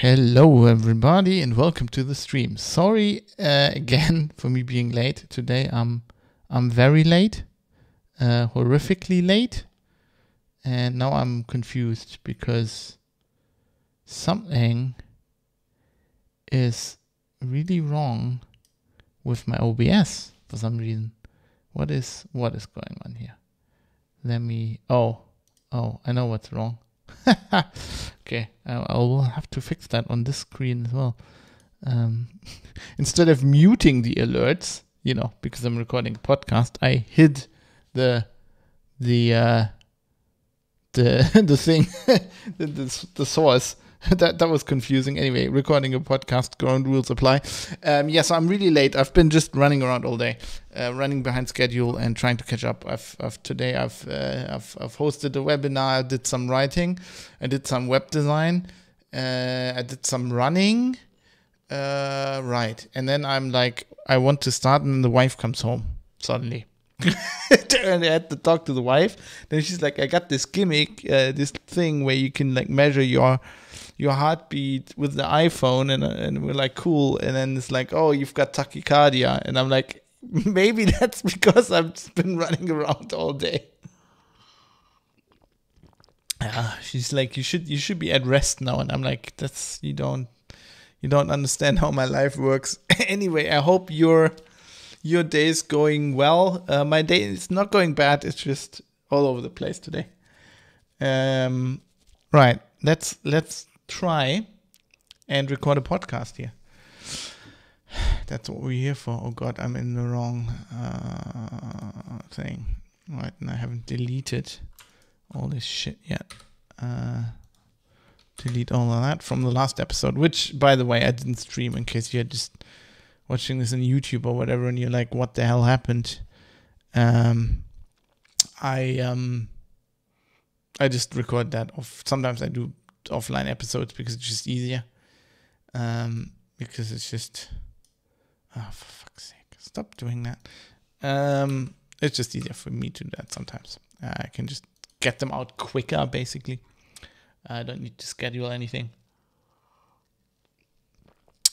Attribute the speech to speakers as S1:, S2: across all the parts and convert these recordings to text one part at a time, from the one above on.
S1: Hello everybody and welcome to the stream. Sorry again for me being late today. I'm very late, horrifically late, and now I'm confused because something is really wrong with my OBS for some reason. What is going on here? Let me. Oh, I know what's wrong. Okay, I will have to fix that on this screen as well. Instead of muting the alerts, because I'm recording a podcast, I hid the thing, the source. That was confusing. Anyway, recording a podcast, ground rules apply. Yes, I'm really late. I've been just running around all day, running behind schedule and trying to catch up. Today I've hosted a webinar. I did some writing. I did some web design. I did some running. Right, and then I'm like, I want to start, and the wife comes home suddenly. And I had to talk to the wife. Then she's like, I got this gimmick, this thing where you can like measure your heartbeat with the iPhone, and we're like, cool. And then it's like, oh, you've got tachycardia, and I'm like, maybe that's because I've been running around all day. She's like, you should be at rest now, and I'm like, you don't understand how my life works. Anyway, I hope your day is going well. My day is not going bad. It's just all over the place today. Right, let's try and record a podcast here. That's what we're here for. Oh God, I'm in the wrong thing. Right, and I haven't deleted all this shit yet. Delete all of that from the last episode, which, by the way, I didn't stream in case you're just watching this on YouTube or whatever, and you're like, what the hell happened? I just record that off. Sometimes I do offline episodes because it's just easier. Because it's just, for fuck's sake, stop doing that. It's just easier for me to do that sometimes. I can just get them out quicker, basically. I don't need to schedule anything.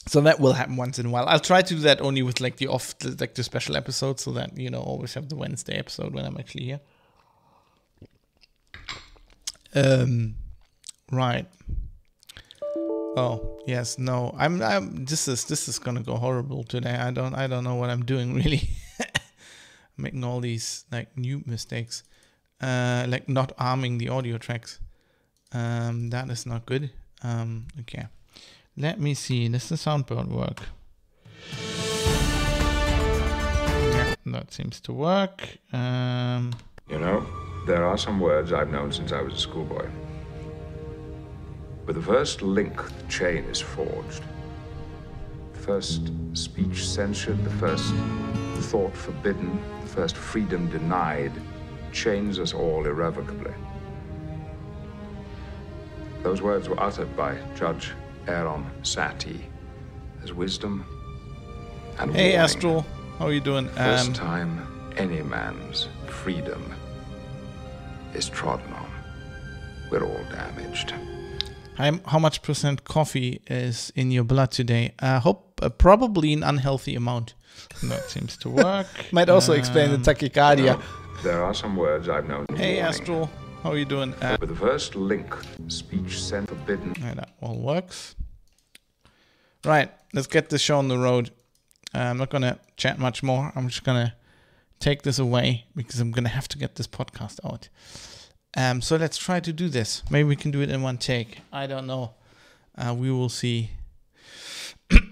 S1: So that will happen once in a while. I'll try to do that only with like the special episodes, so that always have the Wednesday episode when I'm actually here. Right. Oh yes, no. This is gonna go horrible today. I don't know what I'm doing really. I'm making all these like new mistakes, like not arming the audio tracks. That is not good. Okay. Let me see. Does the soundboard work? Yeah, that seems to work.
S2: There are some words I've known since I was a schoolboy. With the first link, the chain is forged. The first speech censored, the first thought forbidden, the first freedom denied, chains us all irrevocably. Those words were uttered by Judge Aaron Satie as wisdom and
S1: Hey,
S2: warning.
S1: Astral, how are you doing?
S2: First time any man's freedom is trodden on. We're all damaged.
S1: How much percent coffee is in your blood today? I hope probably an unhealthy amount. That seems to work. Might also explain the tachycardia.
S2: There are some words I've known.
S1: Hey, Astral, how are you doing?
S2: With the first link, speech sent forbidden.
S1: Yeah, that all works. Right, let's get this show on the road. I'm not going to chat much more. I'm just going to take this away because I'm going to have to get this podcast out. So let's try to do this. Maybe we can do it in one take. I don't know. We will see.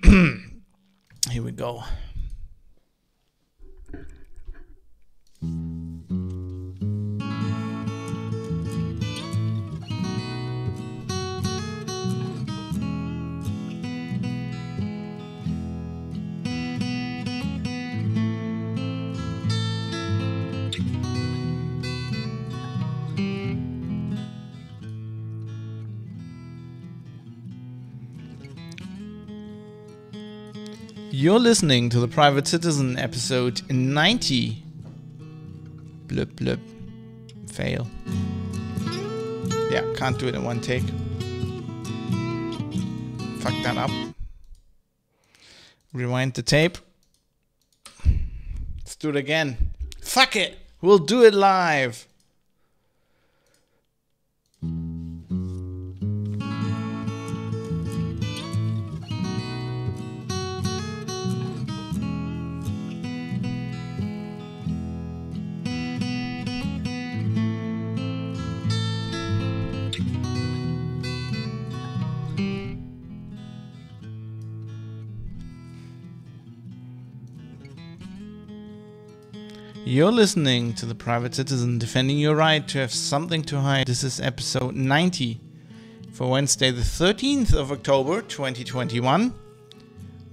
S1: Here we go. You're listening to the Private Citizen episode 90. Blip blip. Fail. Yeah, can't do it in one take. Fuck that up. Rewind the tape. Let's do it again. Fuck it. We'll do it live. You're listening to The Private Citizen, defending your right to have something to hide. This is episode 90 for Wednesday, the 13th of October, 2021.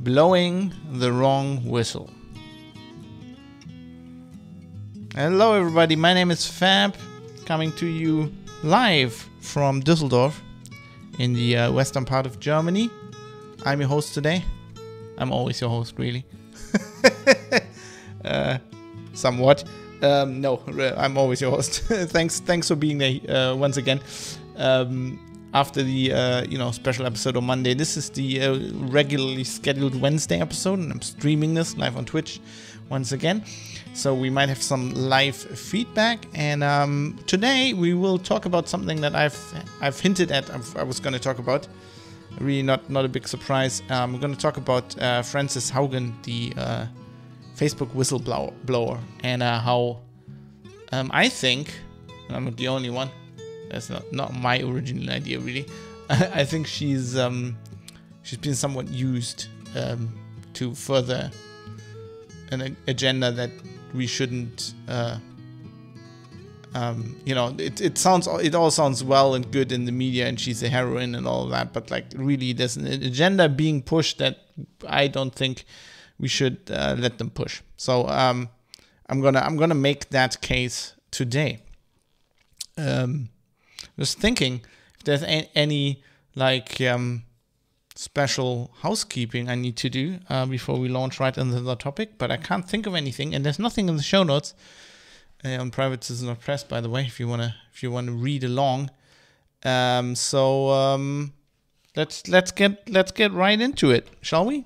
S1: Blowing the wrong whistle. Hello, everybody. My name is Fab, coming to you live from Düsseldorf in the western part of Germany. I'm your host today. I'm always your host, really. Somewhat. No, I'm always your host. Thanks for being there once again. After the special episode on Monday, this is the regularly scheduled Wednesday episode, and I'm streaming this live on Twitch once again. So we might have some live feedback, and today we will talk about something that I've hinted at. I was going to talk about. Really, not a big surprise. We're going to talk about Frances Haugen, the Facebook whistleblower, and how I think, and I'm not the only one, that's not my original idea really, I think she's been somewhat used to further an agenda that we shouldn't, it all sounds well and good in the media, and she's a heroine and all of that, but like really there's an agenda being pushed that I don't think we should let them push. So I'm gonna make that case today. Just thinking if there's any special housekeeping I need to do before we launch right into the topic, but I can't think of anything, and there's nothing in the show notes on Private Citizen Press, by the way, if you wanna read along. Let's get right into it, shall we?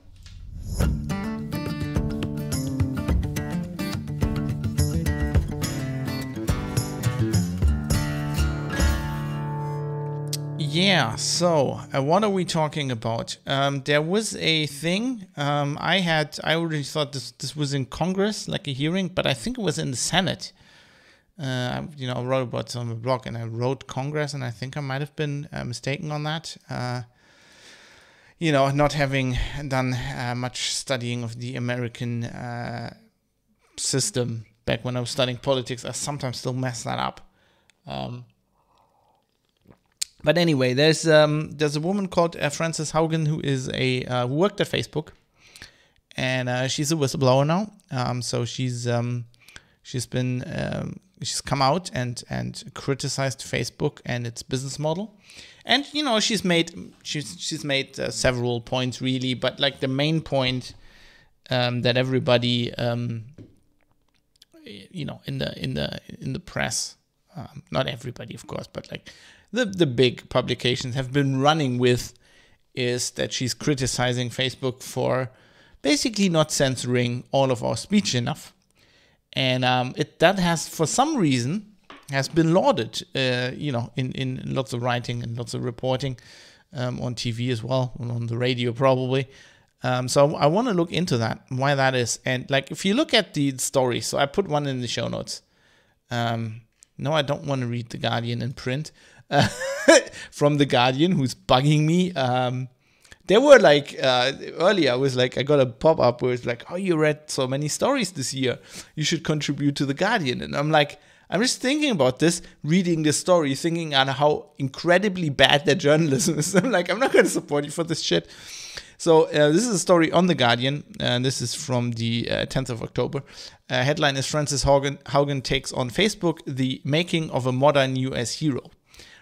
S1: Yeah, so what are we talking about? There was a thing I already thought this was in Congress, like a hearing, but I think it was in the Senate. I wrote about it on the blog, and I wrote Congress, and I think I might have been mistaken on that. Not having done much studying of the American system back when I was studying politics, I sometimes still mess that up. But anyway, there's a woman called Frances Haugen who is who worked at Facebook, and she's a whistleblower now. So she's come out and criticized Facebook and its business model, and she's made several points really, but like the main point that everybody in the press, not everybody of course, but like the big publications have been running with is that she's criticizing Facebook for basically not censoring all of our speech enough. And that has, for some reason, has been lauded, in lots of writing and lots of reporting on TV as well, and on the radio probably. So I want to look into that, why that is. And like, if you look at the story, so I put one in the show notes. No, I don't want to read The Guardian in print. From The Guardian, who's bugging me. There were earlier, I was like, I got a pop-up where it's like, oh, you read so many stories this year, you should contribute to The Guardian. And I'm like, I'm just thinking about this, reading this story, thinking on how incredibly bad their journalism is. I'm like, I'm not going to support you for this shit. So this is a story on The Guardian, and this is from the 10th of October. Headline is Frances Haugen takes on Facebook, the making of a modern US hero.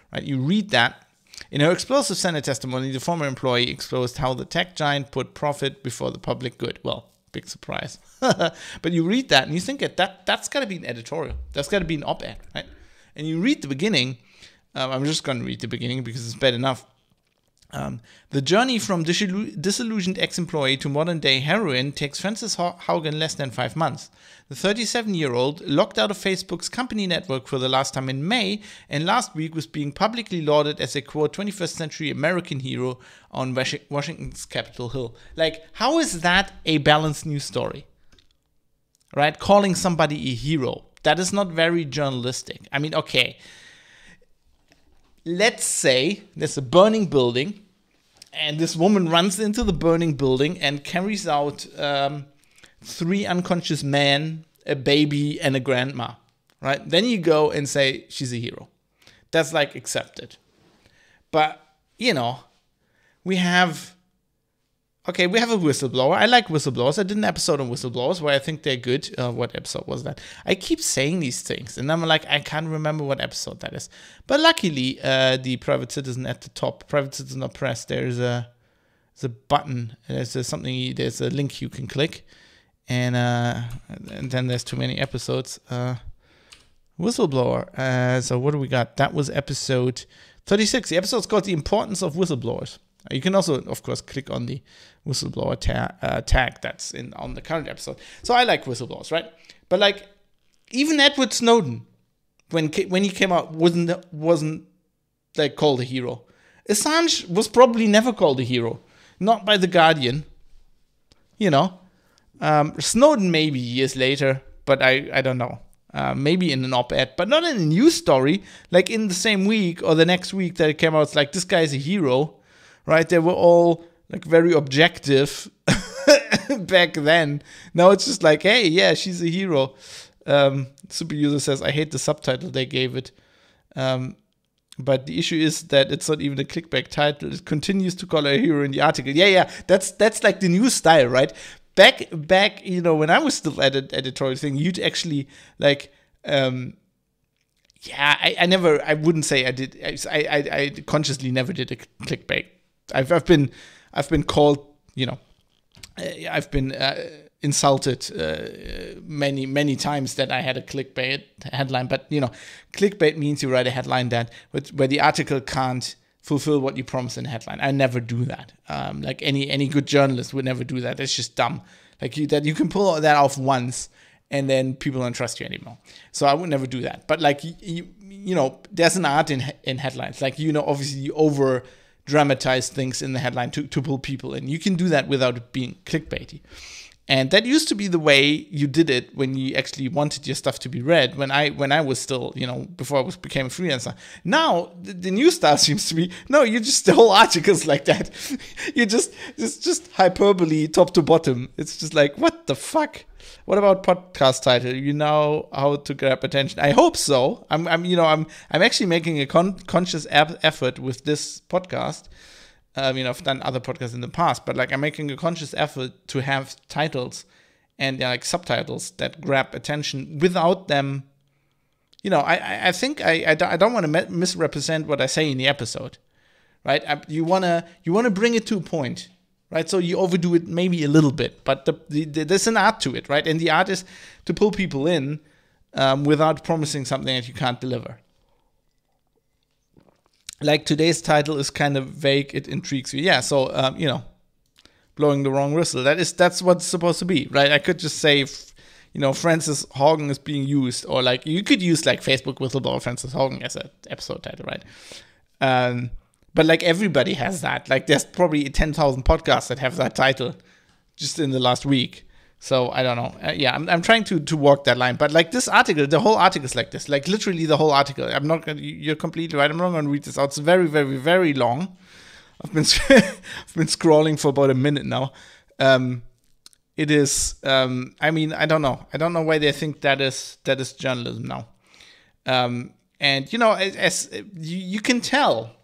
S1: Right, you read that. In her explosive Senate testimony, the former employee exposed how the tech giant put profit before the public good. Well, big surprise. But you read that and you think that's got to be an editorial. That's got to be an op-ed, right? And you read the beginning. I'm just going to read the beginning because it's bad enough. The journey from disillusioned ex-employee to modern-day heroine takes Frances Haugen less than 5 months. The 37-year-old locked out of Facebook's company network for the last time in May, and last week was being publicly lauded as a, quote, 21st century American hero on Washington's Capitol Hill. Like, how is that a balanced news story? Right? Calling somebody a hero. That is not very journalistic. I mean, okay. Let's say there's a burning building, and this woman runs into the burning building and carries out 3 unconscious men, a baby, and a grandma, right? Then you go and say she's a hero. That's like accepted. But, you know, we have a whistleblower. I like whistleblowers. I did an episode on whistleblowers where I think they're good. What episode was that? I keep saying these things, and I'm like, I can't remember what episode that is. But luckily, the private citizen at the top, private citizen press, there's a button. There's a link you can click, and then there's too many episodes. Whistleblower. So what do we got? That was episode 36. The episode's called "The Importance of Whistleblowers." You can also, of course, click on the whistleblower tag that's on the current episode. So I like whistleblowers, right? But like, even Edward Snowden, when he came out, wasn't like called a hero. Assange was probably never called a hero, not by the Guardian. You know, Snowden maybe years later, but I don't know. Maybe in an op-ed, but not in a news story. Like in the same week or the next week that it came out, it's like, this guy's a hero. Right, they were all like very objective back then. Now it's just like, hey, yeah, she's a hero. Super user says, I hate the subtitle they gave it. But the issue is that it's not even a clickbait title. It continues to call her a hero in the article. Yeah, that's like the news style, right? Back, you know, when I was still at an editorial thing, you'd actually like, I wouldn't say I did. I consciously never did a clickbait. I've been called, you know, I've been insulted many times that I had a clickbait headline. But you know, clickbait means you write a headline where the article can't fulfill what you promise in a headline. I never do that. Like any good journalist would never do that. It's just dumb. Like you can pull that off once, and then people don't trust you anymore. So I would never do that. But like you know, there's an art in headlines. Like, you know, obviously you over dramatize things in the headline to pull people in. You can do that without it being clickbaity. And that used to be the way you did it when you actually wanted your stuff to be read. When I was still, you know, before I became a freelancer. Now the new style seems to be, no, you just the whole articles like that. You just hyperbole top to bottom. It's just like, what the fuck? What about podcast title? You know how to grab attention. I hope so. I'm actually making a conscious effort with this podcast. You know, I've done other podcasts in the past, but like I'm making a conscious effort to have titles and like subtitles that grab attention without them. You know, I think I don't want to misrepresent what I say in the episode, right? You wanna bring it to a point. Right, so you overdo it maybe a little bit, but there's an art to it, right? And the art is to pull people in without promising something that you can't deliver. Like today's title is kind of vague; it intrigues you. Yeah, so you know, blowing the wrong whistle. That's what it's supposed to be, right? I could just say, you know, Frances Haugen is being used, or like you could use like Facebook whistleblower Frances Haugen as an episode title, right? But like everybody has that. Like there's probably 10,000 podcasts that have that title just in the last week. So I don't know. I'm trying to walk that line. But like this article, the whole article is like this. Like literally the whole article. You're completely right. I'm not going to read this out. It's very, very, very long. I've been scrolling for about a minute now. It is. I mean, I don't know. I don't know why they think that is journalism now. And you know, as you can tell.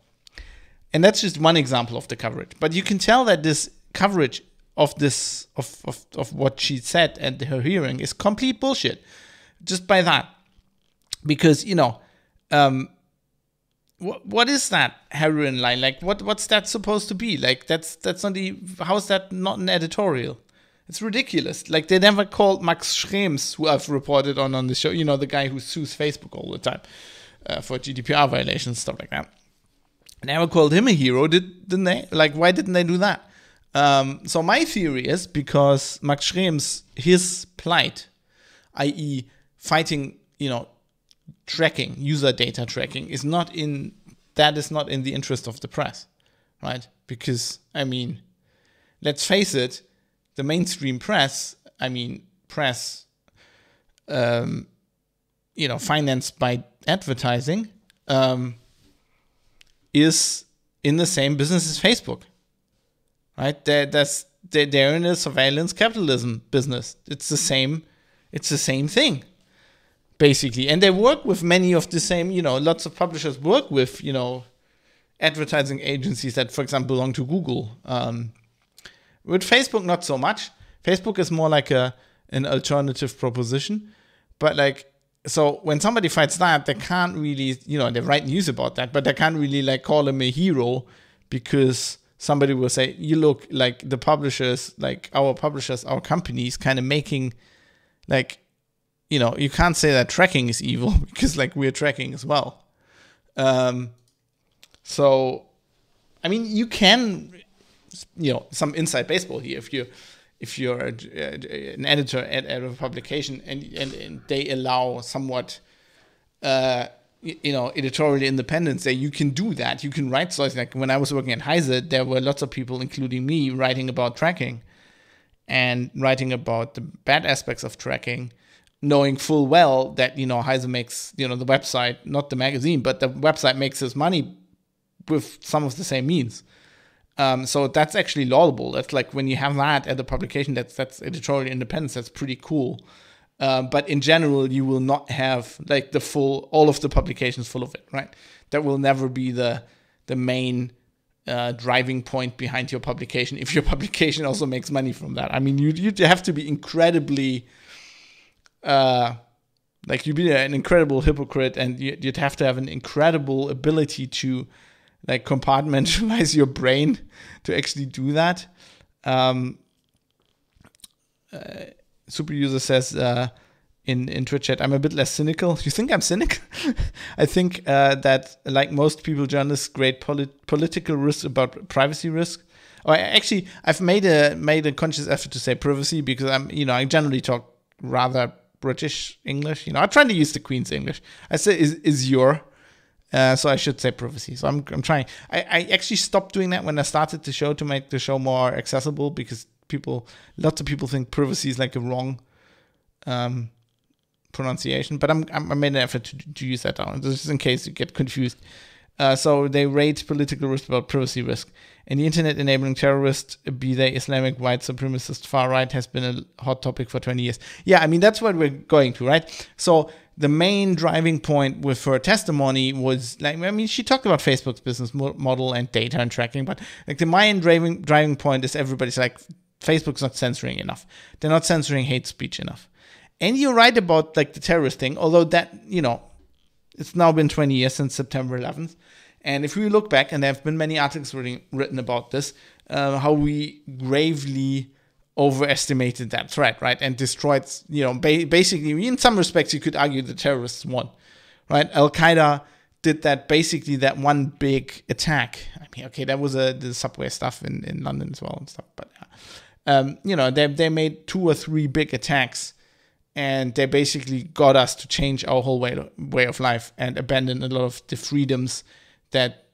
S1: And that's just one example of the coverage. But you can tell that this coverage of this of what she said at her hearing is complete bullshit. Just by that. Because, you know, what is that heroine line? Like what's that supposed to be? Like that's not how is that not an editorial? It's ridiculous. Like they never called Max Schrems, who I've reported on the show, you know, the guy who sues Facebook all the time for GDPR violations, stuff like that. never called him a hero, didn't they? Like, why didn't they do that? So my theory is because Max Schrems, his plight, i.e. fighting, tracking, user data tracking, is not in the interest of the press, right? Because, let's face it, the mainstream press, financed by advertising, is in the same business as Facebook, right? They're in a surveillance capitalism business. It's the same thing, basically. And they work with many of the same, lots of publishers work with, advertising agencies that, for example, belong to Google. With Facebook, not so much. Facebook is more like an alternative proposition. But so when somebody fights that, they can't really, they write news about that, but they can't really call him a hero, because somebody will say, you look like the publishers, our companies kind of making, you can't say that tracking is evil, because we're tracking as well. So, you can, some inside baseball here. If you're an editor at a publication and they allow somewhat, editorial independence, that you can do that. You can write stories. Like when I was working at Heise, there were lots of people, including me, writing about tracking and writing about the bad aspects of tracking, knowing full well that, Heise makes, the website, not the magazine, but the website makes his money with some of the same means. So that's actually laudable. That's when you have that at the publication, that's editorial independence. That's pretty cool. But in general, you will not have all of the publications full of it, right? That will never be the main driving point behind your publication. If your publication also makes money from that, you'd have to be incredibly, you'd be an incredible hypocrite, and you'd have to have an incredible ability to compartmentalize your brain to actually do that. Super user says in Twitch chat, I'm a bit less cynical. You think I'm cynical? I think that most people, journalists, create political risk about privacy risk. Or actually, I've made a conscious effort to say privacy, because I generally talk rather British English. I'm trying to use the Queen's English. I say is your. So I should say privacy. So I'm trying. I actually stopped doing that when I started the show, to make the show more accessible, because lots of people think privacy is a wrong pronunciation. But I made an effort to use that down, just in case you get confused. So they rate political risk about privacy risk. And the internet enabling terrorists, be they Islamic, white supremacist, far right, has been a hot topic for 20 years. Yeah, that's what we're going to, right? So the main driving point with her testimony was she talked about Facebook's business model and data and tracking, but the main driving point is everybody's Facebook's not censoring enough. They're not censoring hate speech enough. And you're right about the terrorist thing, although that, it's now been 20 years since September 11th. And if we look back, and there have been many articles written about this, how we gravely overestimated that threat, right? And destroyed, basically, in some respects, you could argue the terrorists won, right? Al-Qaeda did that one big attack. That was the subway stuff in London as well and stuff. But, they made 2 or 3 big attacks, and they basically got us to change our whole way of life and abandon a lot of the freedoms that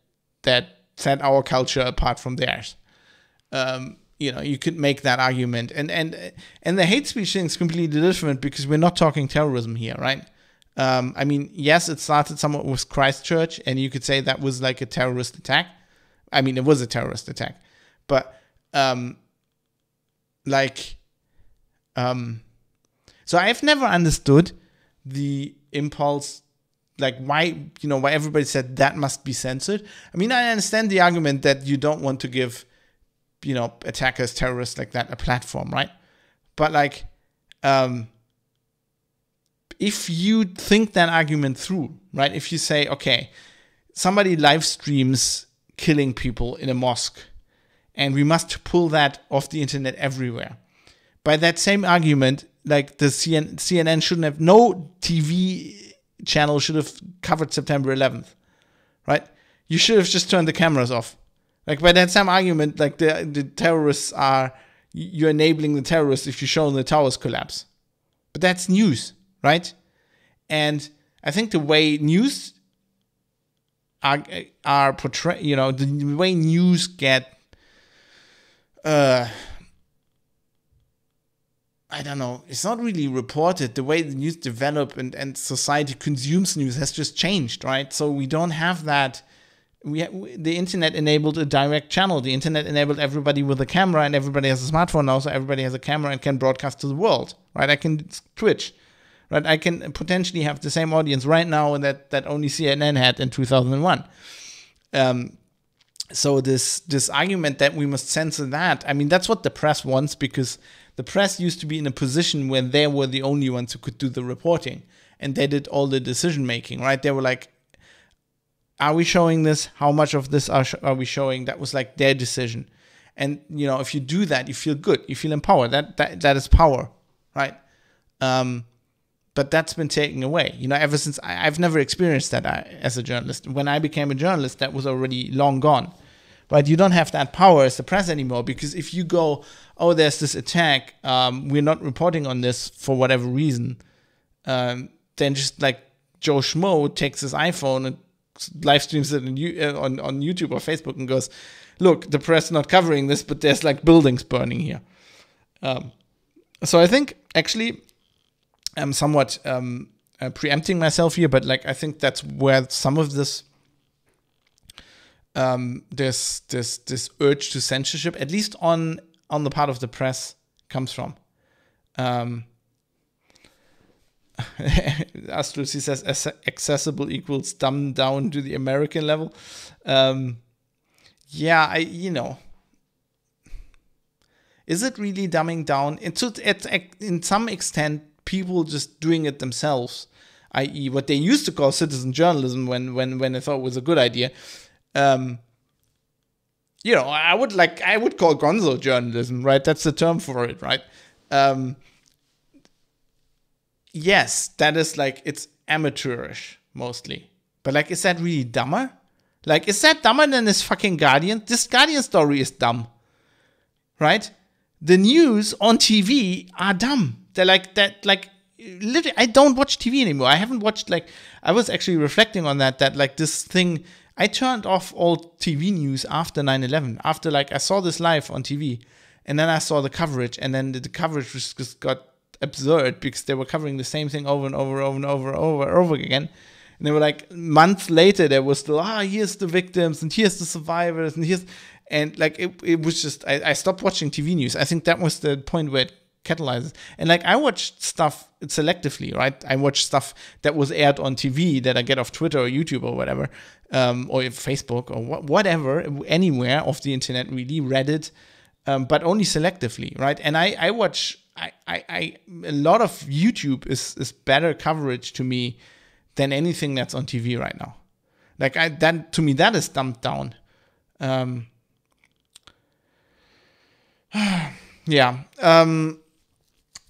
S1: set our culture apart from theirs. You could make that argument, and the hate speech thing is completely different, because we're not talking terrorism here, right? Yes, it started somewhat with Christchurch, and you could say that was a terrorist attack. It was a terrorist attack, but so I've never understood the impulse. Why everybody said that must be censored. I understand the argument that you don't want to give, attackers, terrorists like that a platform, right? But if you think that argument through, right? If you say, okay, somebody live streams killing people in a mosque, and we must pull that off the internet everywhere. By that same argument, the CNN shouldn't have, no TV channel should have covered September 11th, right? You should have just turned the cameras off. Like, by that same argument, like, the terrorists are, you're enabling the terrorists if you show the towers collapse. But that's news, right? And I think the way news are portrayed, you know, the way news get, I don't know, it's not really reported. The way the news develop and society consumes news has just changed, right? So we don't have that. The internet enabled a direct channel. The internet enabled everybody with a camera, and everybody has a smartphone now, so everybody has a camera and can broadcast to the world, right? I can Twitch, right? I can potentially have the same audience right now that only CNN had in 2001. So this argument that we must censor that, I mean, that's what the press wants, because the press used to be in a position where they were the only ones who could do the reporting, and they did all the decision making, right? They were like, are we showing this? How much of this are we showing? That was like their decision. And, you know, if you do that, you feel good. You feel empowered. That is power, right? But that's been taken away. You know, ever since I've never experienced that as a journalist. When I became a journalist, that was already long gone. But you don't have that power as the press anymore, because if you go, oh, there's this attack, we're not reporting on this for whatever reason, then just like Joe Schmo takes his iPhone and live streams it on YouTube or Facebook and goes, look, the press not covering this, but there's like buildings burning here. So I think actually I'm somewhat preempting myself here, but like I think that's where some of this this urge to censorship, at least on the part of the press, comes from. Astros, he says accessible equals dumbed down to the American level. Yeah, is it really dumbing down? In some extent, people just doing it themselves, i.e. what they used to call citizen journalism when they thought it was a good idea. I would call gonzo journalism, right? That's the term for it, right? Yes, that is like, it's amateurish mostly. But like, is that really dumber? Like, is that dumber than this fucking Guardian? This Guardian story is dumb, right? The news on TV are dumb. They're like that, like, literally, I don't watch TV anymore. I haven't watched, like, I was actually reflecting on that like this thing, I turned off all TV news after 9/11. After, like, I saw this live on TV, and then I saw the coverage, and then the coverage just got absurd because they were covering the same thing over and over again. And they were like, months later, there was still, here's the victims, and here's the survivors, and like, it was just, I stopped watching TV news. I think that was the point where it catalyzes. And like, I watched stuff selectively, right? I watch stuff that was aired on TV that I get off Twitter or YouTube or whatever, or Facebook or whatever, anywhere off the internet, really, Reddit, but only selectively, right? And I watch, a lot of YouTube is better coverage to me than anything that's on TV right now. Like, to me, that is dumbed down. Yeah.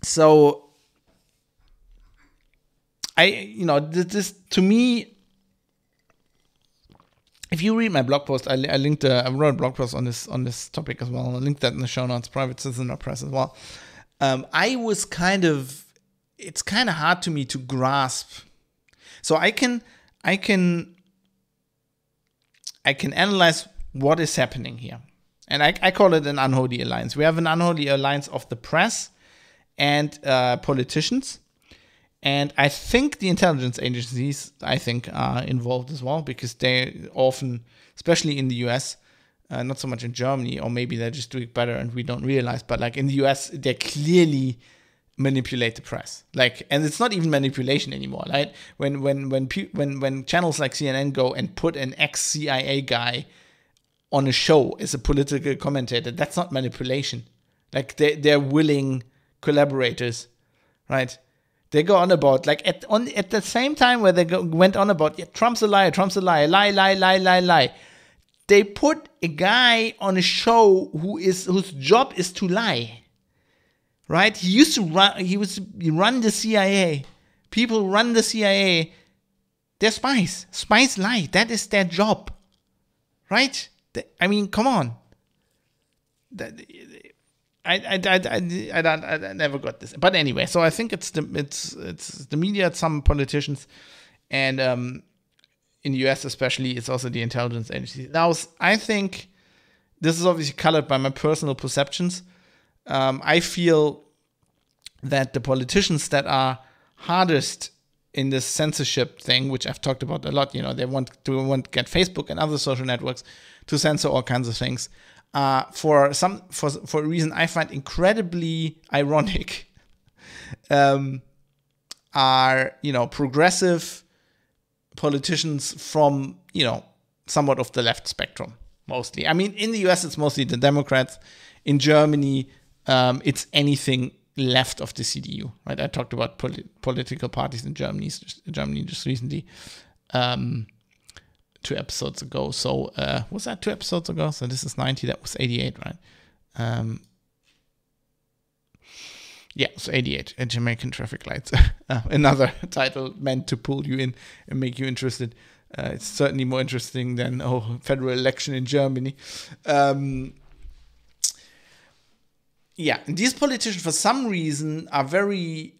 S1: So this to me, if you read my blog post, I wrote a blog post on this topic as well. I'll link that in the show notes, private citizen or press as well. It's kind of hard to me to grasp. So I can analyze what is happening here. And I call it an unholy alliance. We have an unholy alliance of the press and politicians. And I think the intelligence agencies, are involved as well, because they often, especially in the US, not so much in Germany, or maybe they're just doing better and we don't realize, but like in the US, they clearly manipulate the press. Like, and it's not even manipulation anymore, right? When channels like CNN go and put an ex-CIA guy on a show as a political commentator, that's not manipulation. Like, they're willing collaborators, right? They go on about, like, at the same time where they went on about, Trump's a liar, lie. They put a guy on a show whose job is to lie, right? He run the CIA. People run the CIA. They're spies. Spies lie. That is their job, right? I mean, come on. I never got this. But anyway, so I think it's the media, it's some politicians, and in the US especially, it's also the intelligence agencies. Now, I think this is obviously colored by my personal perceptions. I feel that the politicians that are hardest in this censorship thing, which I've talked about a lot, they want to get Facebook and other social networks to censor all kinds of things. For a reason I find incredibly ironic, are progressive politicians from somewhat of the left spectrum mostly. I mean, in the US it's mostly the Democrats. In Germany, it's anything left of the CDU, right? I talked about political parties in Germany just recently, 2 episodes ago. So was that 2 episodes ago? So this is 90. That was 88, right? Yeah, so 88. Jamaican traffic lights. Another title meant to pull you in and make you interested. It's certainly more interesting than federal election in Germany. Yeah, and these politicians, for some reason, are very,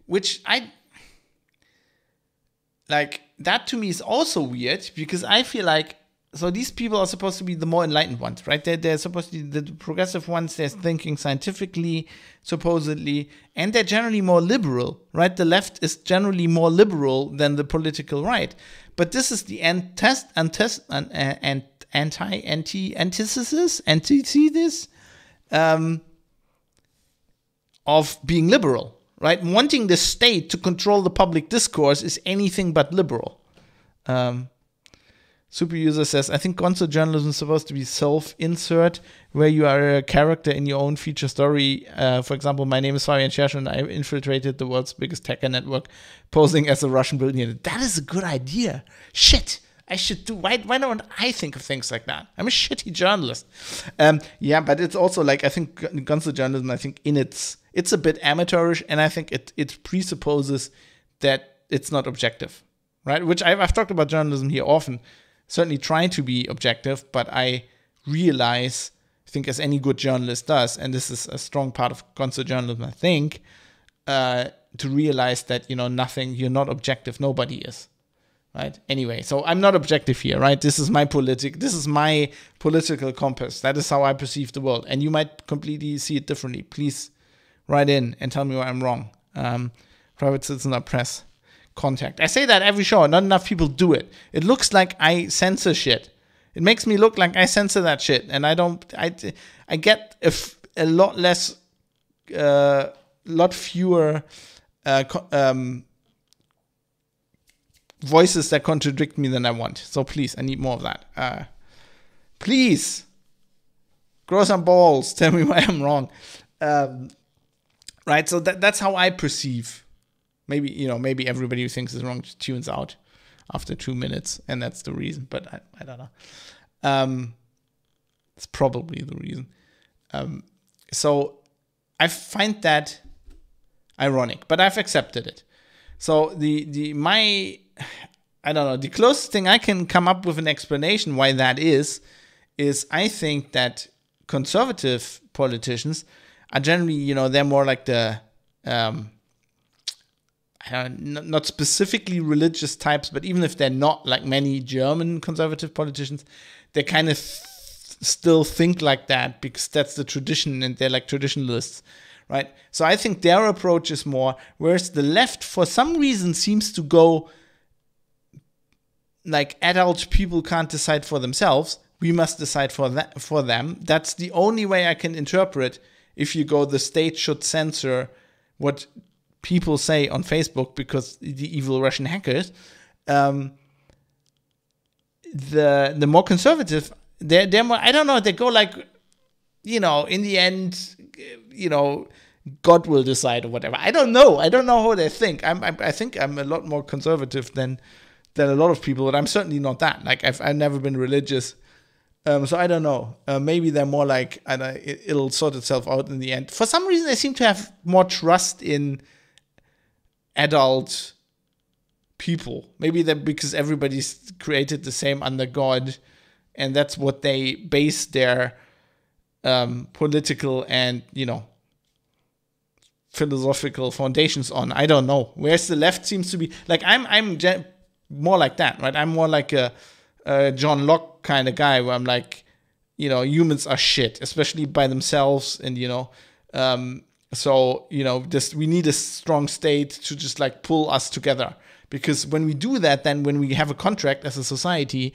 S1: which that to me is also weird, because I feel like, so these people are supposed to be the more enlightened ones, right? They're supposed to be the progressive ones. They're thinking scientifically, supposedly, and they're generally more liberal, right? The left is generally more liberal than the political right. But this is the antithesis of being liberal, right? Wanting the state to control the public discourse is anything but liberal. Super user says, I think gonzo journalism is supposed to be self-insert, where you are a character in your own feature story. For example, my name is Fabian Schersch and I infiltrated the world's biggest hacker network, posing as a Russian billionaire. That is a good idea. Shit. I should do. Why don't I think of things like that? I'm a shitty journalist. Yeah, but it's also like, I think gonzo journalism, I think it's a bit amateurish, and I think it presupposes that it's not objective, right? Which I've talked about journalism here often, certainly trying to be objective, but I realize, I think as any good journalist does, and this is a strong part of gonzo journalism, I think, to realize that, you're not objective, nobody is. Right. Anyway, so I'm not objective here, right? This is my political compass. That is how I perceive the world. And you might completely see it differently. Please write in and tell me where I'm wrong. Private citizen or press contact. I say that every show. Not enough people do it. It looks like I censor shit. It makes me look like I censor that shit. And I don't. I get a lot less, lot fewer. Voices that contradict me than I want. So please, I need more of that. Please, grow some balls. Tell me why I'm wrong. Right, so that's how I perceive. Maybe everybody who thinks is wrong just tunes out after 2 minutes, and that's the reason. But I don't know. It's probably the reason. So I find that ironic, but I've accepted it. So I don't know, the closest thing I can come up with an explanation why that is I think that conservative politicians are generally, they're more like the, not specifically religious types, but even if they're not, like many German conservative politicians, they kind of still think like that because that's the tradition, and they're like traditionalists, right? So I think their approach is more, whereas the left, for some reason, seems to go like, adult people can't decide for themselves. We must decide for them. That's the only way I can interpret. If you go, the state should censor what people say on Facebook because the evil Russian hackers. The more conservative, they're more, I don't know, they go like, in the end, God will decide or whatever. I don't know how they think. I think I'm a lot more conservative than a lot of people, but I'm certainly not that. Like, I've never been religious. So I don't know. Maybe they're more like, it'll sort itself out in the end. For some reason, they seem to have more trust in adult people. Maybe that because everybody's created the same under God, And that's what they base their political and, philosophical foundations on. I don't know. Whereas the left seems to be like, I'm more like that, right? I'm more like a John Locke kind of guy where I'm like, humans are shit, especially by themselves. And, we need a strong state to just like pull us together. Because when we do that, then when we have a contract as a society,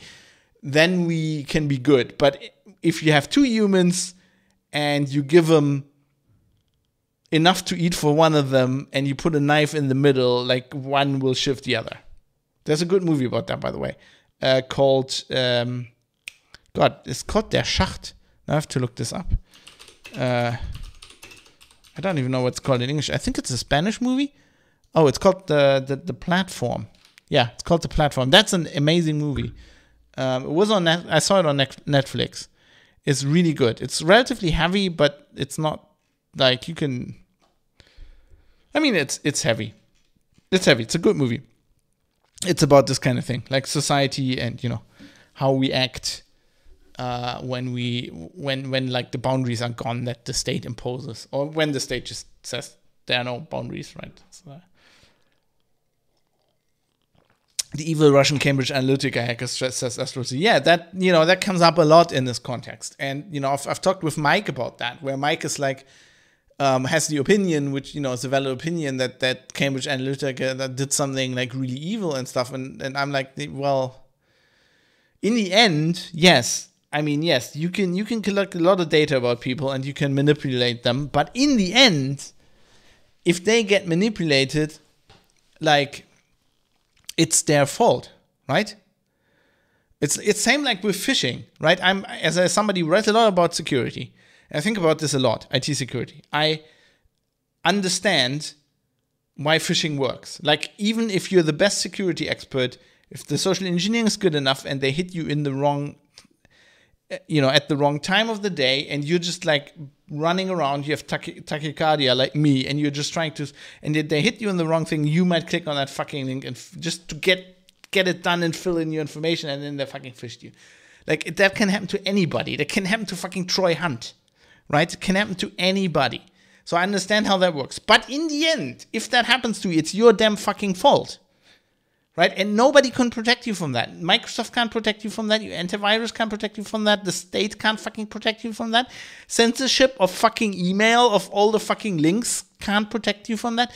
S1: then we can be good. But if you have two humans and you give them enough to eat for one of them and you put a knife in the middle, like one will shift the other. There's a good movie about that, by the way, called, it's called Der Schacht. I have to look this up. I don't even know what it's called in English. I think it's a Spanish movie. Oh, it's called the Platform. Yeah, it's called The Platform. That's an amazing movie. It was on I saw it on Netflix. It's really good. It's relatively heavy, but it's not like you can. I mean, it's heavy. It's heavy. It's a good movie. It's about this kind of thing, like society and how we act when like the boundaries are gone that the state imposes, or when the state just says there are no boundaries, right? So, the evil Russian Cambridge Analytica hacker says astrology. Yeah, that that comes up a lot in this context, and I've talked with Mike about that, where Mike is like has the opinion, which is a valid opinion, that Cambridge Analytica that did something like really evil and stuff, and I'm like, well, in the end, yes. I mean, yes, you can collect a lot of data about people and you can manipulate them, but in the end, if they get manipulated, like, it's their fault, right? It's same like with phishing, right? I'm as somebody who writes a lot about security. I think about this a lot, IT security. I understand why phishing works. Like, even if you're the best security expert, if the social engineering is good enough and they hit you in the wrong, at the wrong time of the day, and you're just like running around, you have tachycardia like me, and you're just trying to, and they hit you in the wrong thing, you might click on that fucking link and just to get it done and fill in your information, and then they fucking phished you. Like, that can happen to anybody. That can happen to fucking Troy Hunt, right? It can happen to anybody. So I understand how that works. But in the end, if that happens to you, it's your damn fucking fault. Right? And nobody can protect you from that. Microsoft can't protect you from that. Your antivirus can't protect you from that. The state can't fucking protect you from that. Censorship of fucking email, of all the fucking links, can't protect you from that.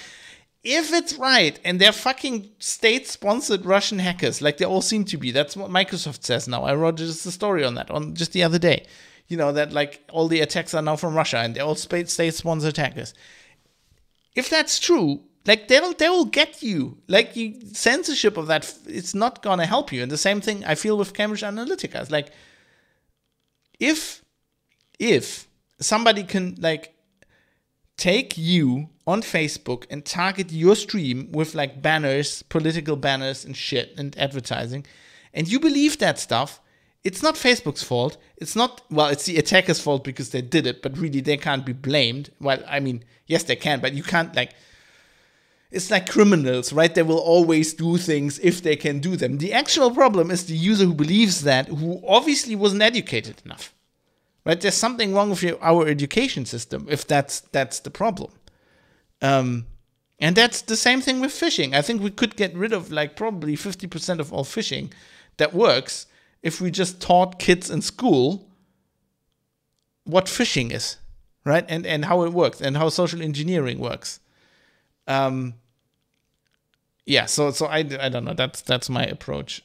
S1: If it's right, and they're fucking state-sponsored Russian hackers, like they all seem to be, that's what Microsoft says now. I wrote just a story on that, on just the other day. That like all the attacks are now from Russia, and they're all state-sponsored hackers. If that's true, like they will get you. Like, censorship of that, it's not gonna help you. And the same thing I feel with Cambridge Analytica. It's like, if somebody can like take you on Facebook and target your stream with like banners, political banners and shit and advertising, and you believe that stuff, it's not Facebook's fault. It's not, well, it's the attacker's fault because they did it, but really they can't be blamed. Well, I mean, yes, they can, but you can't like. It's like criminals, right? They will always do things if they can do them. The actual problem is the user who believes that, who obviously wasn't educated enough, right? There's something wrong with our education system if that's the problem. And that's the same thing with phishing. I think we could get rid of like probably 50% of all phishing that works if we just taught kids in school what phishing is, right? And how it works and how social engineering works. Yeah, so I don't know. That's my approach.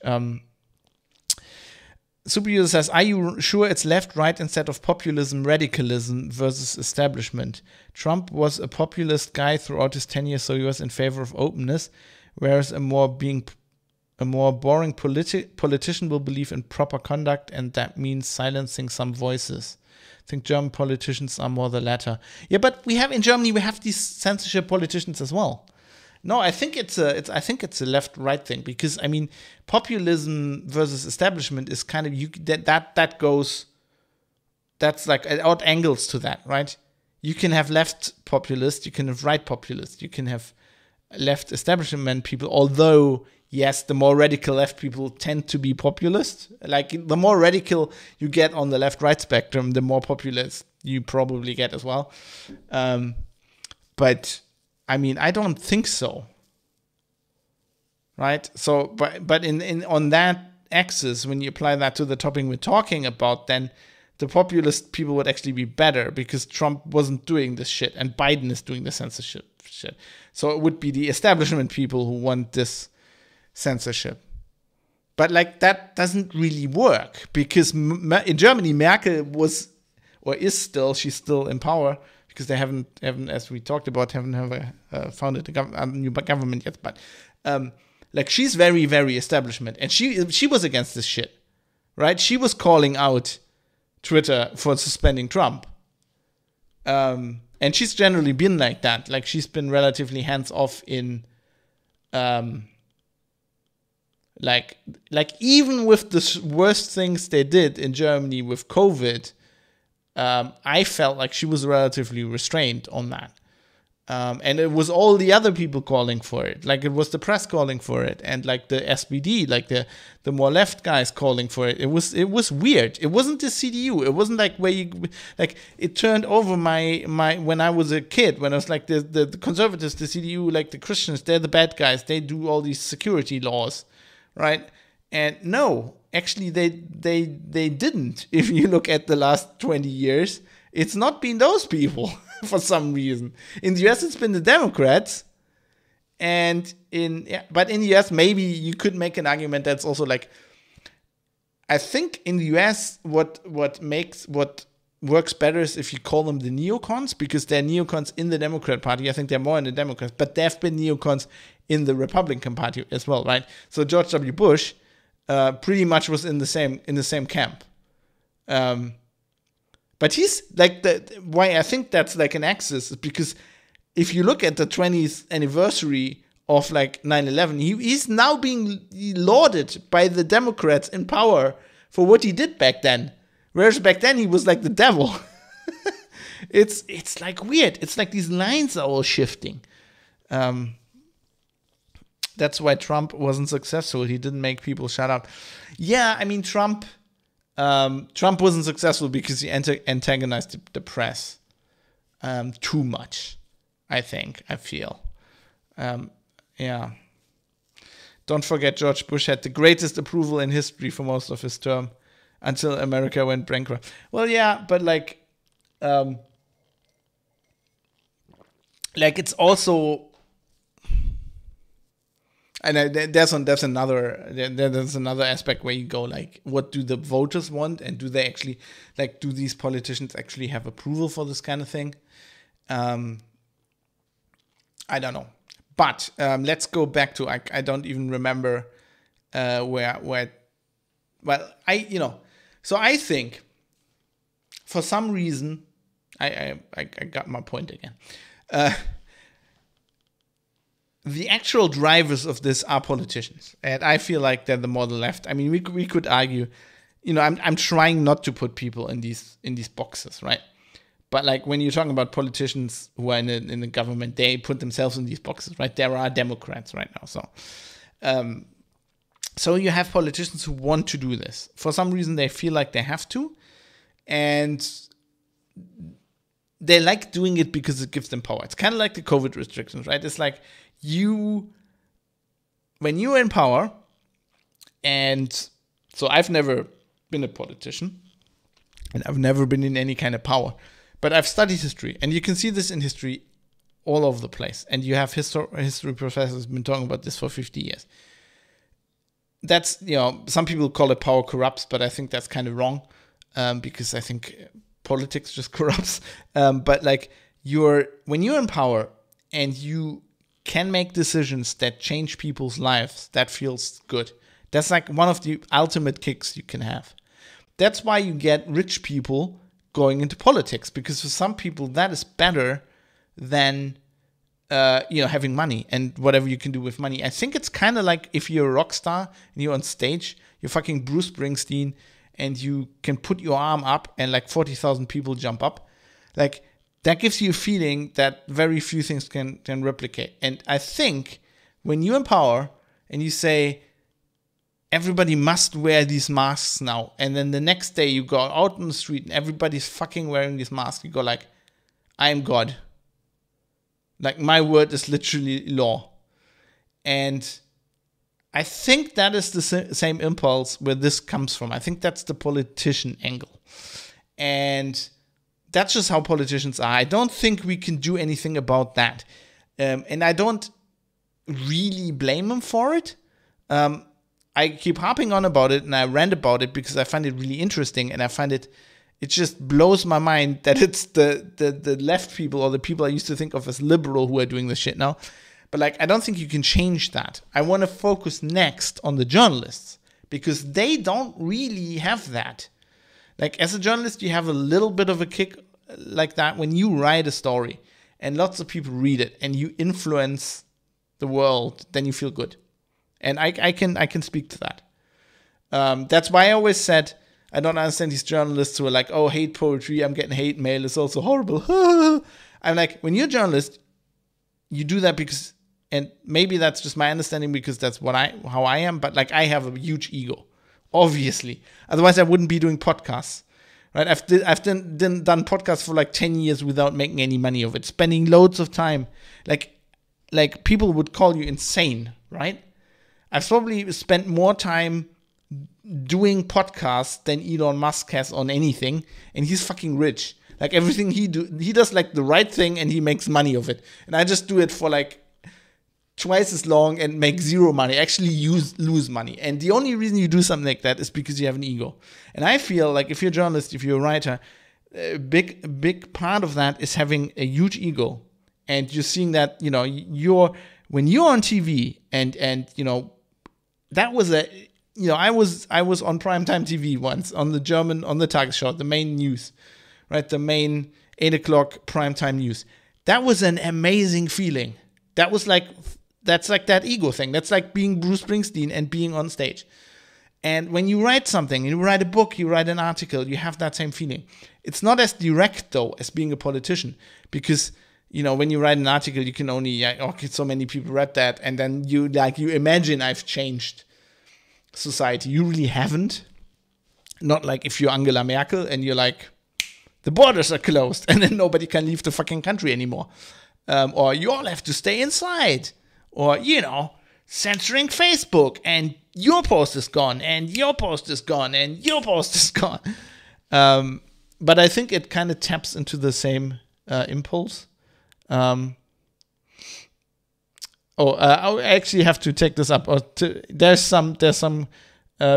S1: Superuser says, are you sure it's left, right instead of populism, radicalism versus establishment? Trump was a populist guy throughout his tenure, so he was in favor of openness, whereas a more boring politician will believe in proper conduct, and that means silencing some voices. I think German politicians are more the latter. Yeah, but in Germany we have these censorship politicians as well. No, I think it's a left-right thing, because I mean, populism versus establishment is kind of that goes. That's like odd angles to that, right? You can have left populist, you can have right populist, you can have left establishment people, although yes, the more radical left people tend to be populist. Like the more radical you get on the left-right spectrum, the more populist you probably get as well. But I mean, I don't think so. Right? So, but in on that axis, when you apply that to the topic we're talking about, then the populist people would actually be better because Trump wasn't doing this shit and Biden is doing the censorship shit. So it would be the establishment people who want this censorship. But like that doesn't really work because in Germany, Merkel was or is still, she's still in power because they haven't as we talked about, haven't founded a new government yet. But like she's very, very establishment, and she was against this shit, right? She was calling out Twitter for suspending Trump, and she's generally been like that. Like she's been relatively hands off in, like even with the worst things they did in Germany with COVID, I felt like she was relatively restrained on that. And it was all the other people calling for it. Like it was the press calling for it, and like the SPD, like the more left guys calling for it. It was weird. It wasn't the CDU. It wasn't like where you like it turned over my when I was a kid, when I was like the conservatives, the CDU, like the Christians, they're the bad guys. They do all these security laws, right? And no, actually they didn't. If you look at the last 20 years, it's not been those people. For some reason, in the US, it's been the Democrats, but in the US, maybe you could make an argument that's also like, I think in the US, what works better is if you call them the neocons, because they're neocons in the Democrat Party. I think they're more in the Democrats, but there have been neocons in the Republican Party as well, right? So George W. Bush pretty much was in the same camp. But he's like why I think that's like an axis is because if you look at the 20th anniversary of like 9/11, he's now being lauded by the Democrats in power for what he did back then. Whereas back then he was like the devil. It's like weird. It's like these lines are all shifting. That's why Trump wasn't successful. He didn't make people shut up. Yeah, I mean Trump wasn't successful because he antagonized the press too much, I feel. Yeah. Don't forget George Bush had the greatest approval in history for most of his term until America went bankrupt. Well, yeah, but like it's also... And there's another aspect where you go like, what do the voters want, and do they actually like, do these politicians actually have approval for this kind of thing? I don't know, but let's go back to I don't even remember where. Well, so I think for some reason I got my point again. The actual drivers of this are politicians, and I feel like they're the more the left. I mean, we could argue, I'm trying not to put people in these boxes, right? But like when you're talking about politicians who are in the government, they put themselves in these boxes, right? There are Democrats right now, so you have politicians who want to do this for some reason. They feel like they have to, and they like doing it because it gives them power. It's kind of like the COVID restrictions, right? It's like when you're in power, and so I've never been a politician, and I've never been in any kind of power, but I've studied history, and you can see this in history all over the place, and you have history professors been talking about this for 50 years. That's, some people call it power corrupts, but I think that's kind of wrong, because I think politics just corrupts. But like when you're in power and you can make decisions that change people's lives, that feels good. That's like one of the ultimate kicks you can have. That's why you get rich people going into politics, because for some people that is better than having money and whatever you can do with money. I think it's kind of like if you're a rock star and you're on stage, you're fucking Bruce Springsteen, and you can put your arm up and like 40,000 people jump up. Like that gives you a feeling that very few things can replicate. And I think when you empower and you say, everybody must wear these masks now, and then the next day you go out on the street and everybody's fucking wearing these masks, you go like, I am God. Like, my word is literally law. And I think that is the same impulse where this comes from. I think that's the politician angle. And that's just how politicians are. I don't think we can do anything about that. And I don't really blame them for it. I keep harping on about it and I rant about it because I find it really interesting, and I find it just blows my mind that it's the left people, or the people I used to think of as liberal, who are doing this shit now. But like, I don't think you can change that. I want to focus next on the journalists, because they don't really have that. Like, as a journalist, you have a little bit of a kick like that when you write a story and lots of people read it and you influence the world, then you feel good. And I can speak to that. That's why I always said, I don't understand these journalists who are like, oh, hate poetry, I'm getting hate mail, it's also horrible. I'm like, when you're a journalist, you do that because, and maybe that's just my understanding because that's how I am, but like, I have a huge ego, obviously. Otherwise, I wouldn't be doing podcasts, right? I've done podcasts for like 10 years without making any money of it, spending loads of time. Like people would call you insane, right? I've probably spent more time doing podcasts than Elon Musk has on anything, and he's fucking rich. Like, everything he does like the right thing, and he makes money of it. And I just do it for like twice as long and make zero money, actually lose money. And the only reason you do something like that is because you have an ego. And I feel like if you're a journalist, if you're a writer, a big part of that is having a huge ego. And you're seeing that, you know, when you're on TV and you know, that was I was on primetime TV once on the Tagesschau, the main news, right? The main 8 o'clock primetime news. That was an amazing feeling. That's like that ego thing. That's like being Bruce Springsteen and being on stage. And when you write something, you write a book, you write an article, you have that same feeling. It's not as direct though as being a politician, because you know, when you write an article, you can only, okay, so many people read that, and then you imagine I've changed society. You really haven't. Not like if you're Angela Merkel and you're like, the borders are closed and then nobody can leave the fucking country anymore. Or you all have to stay inside. Or, you know, censoring Facebook and your post is gone and your post is gone and your post is gone. But I think it kind of taps into the same impulse. I actually have to take this up. There's some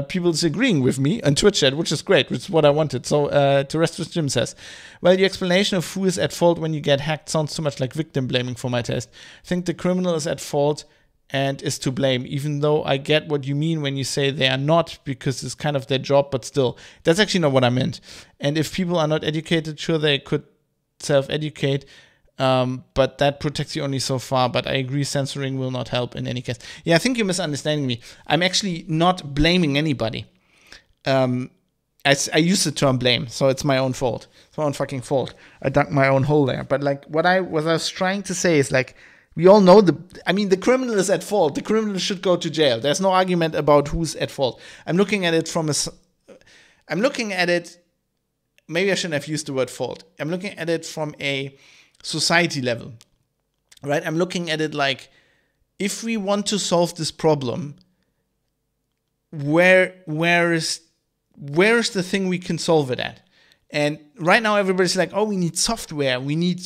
S1: people disagreeing with me on Twitch chat, which is great, which is what I wanted. So Terrestrial Jim says, well, your explanation of who is at fault when you get hacked sounds too much like victim blaming for my taste. I think the criminal is at fault and is to blame, even though I get what you mean when you say they are not, because it's kind of their job, but still, that's actually not what I meant. And if people are not educated, sure, they could self-educate, but that protects you only so far. But I agree, censoring will not help in any case. Yeah, I think you're misunderstanding me. I'm actually not blaming anybody. I use the term blame, so it's my own fault. It's my own fucking fault. I dug my own hole there. But like what I was trying to say is like, we all know the criminal is at fault. The criminal should go to jail. There's no argument about who's at fault. I'm looking at it maybe I shouldn't have used the word fault. I'm looking at it from a society level, right? I'm looking at it like, if we want to solve this problem, where is the thing we can solve it at? And right now everybody's like, oh, we need software, we need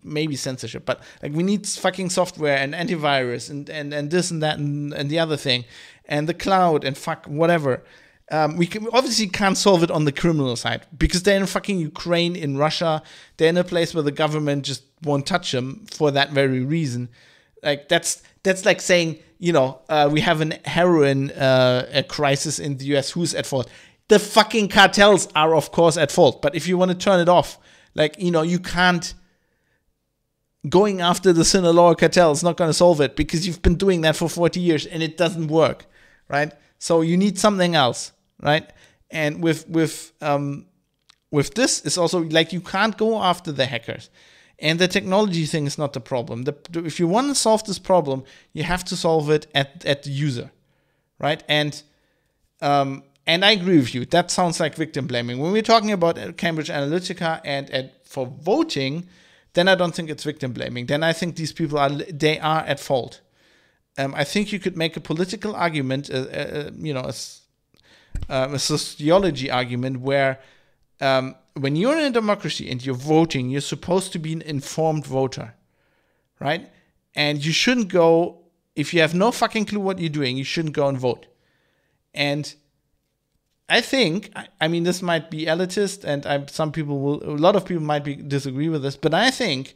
S1: maybe censorship, but like we need fucking software and antivirus and this and that and the other thing and the cloud and fuck whatever. We obviously can't solve it on the criminal side because they're in fucking Ukraine, in Russia. They're in a place where the government just won't touch them for that very reason. Like that's like saying, you know, we have an heroin a crisis in the US. Who's at fault? The fucking cartels are of course at fault. But if you want to turn it off, like, you know, you can't. Going after the Sinaloa cartel is not going to solve it because you've been doing that for 40 years and it doesn't work, right? So you need something else. Right, and with with this is also like you can't go after the hackers. And the technology thing is not the problem. If you want to solve this problem, you have to solve it at the user, right? And I agree with you. That sounds like victim blaming. When we're talking about Cambridge Analytica and for voting, then I don't think it's victim blaming. Then I think these people are at fault. I think you could make a political argument, a sociology argument where when you're in a democracy and you're voting, you're supposed to be an informed voter, right? And you shouldn't go, if you have no fucking clue what you're doing, you shouldn't go and vote. And I think, I mean, this might be elitist, and a lot of people might disagree with this, but I think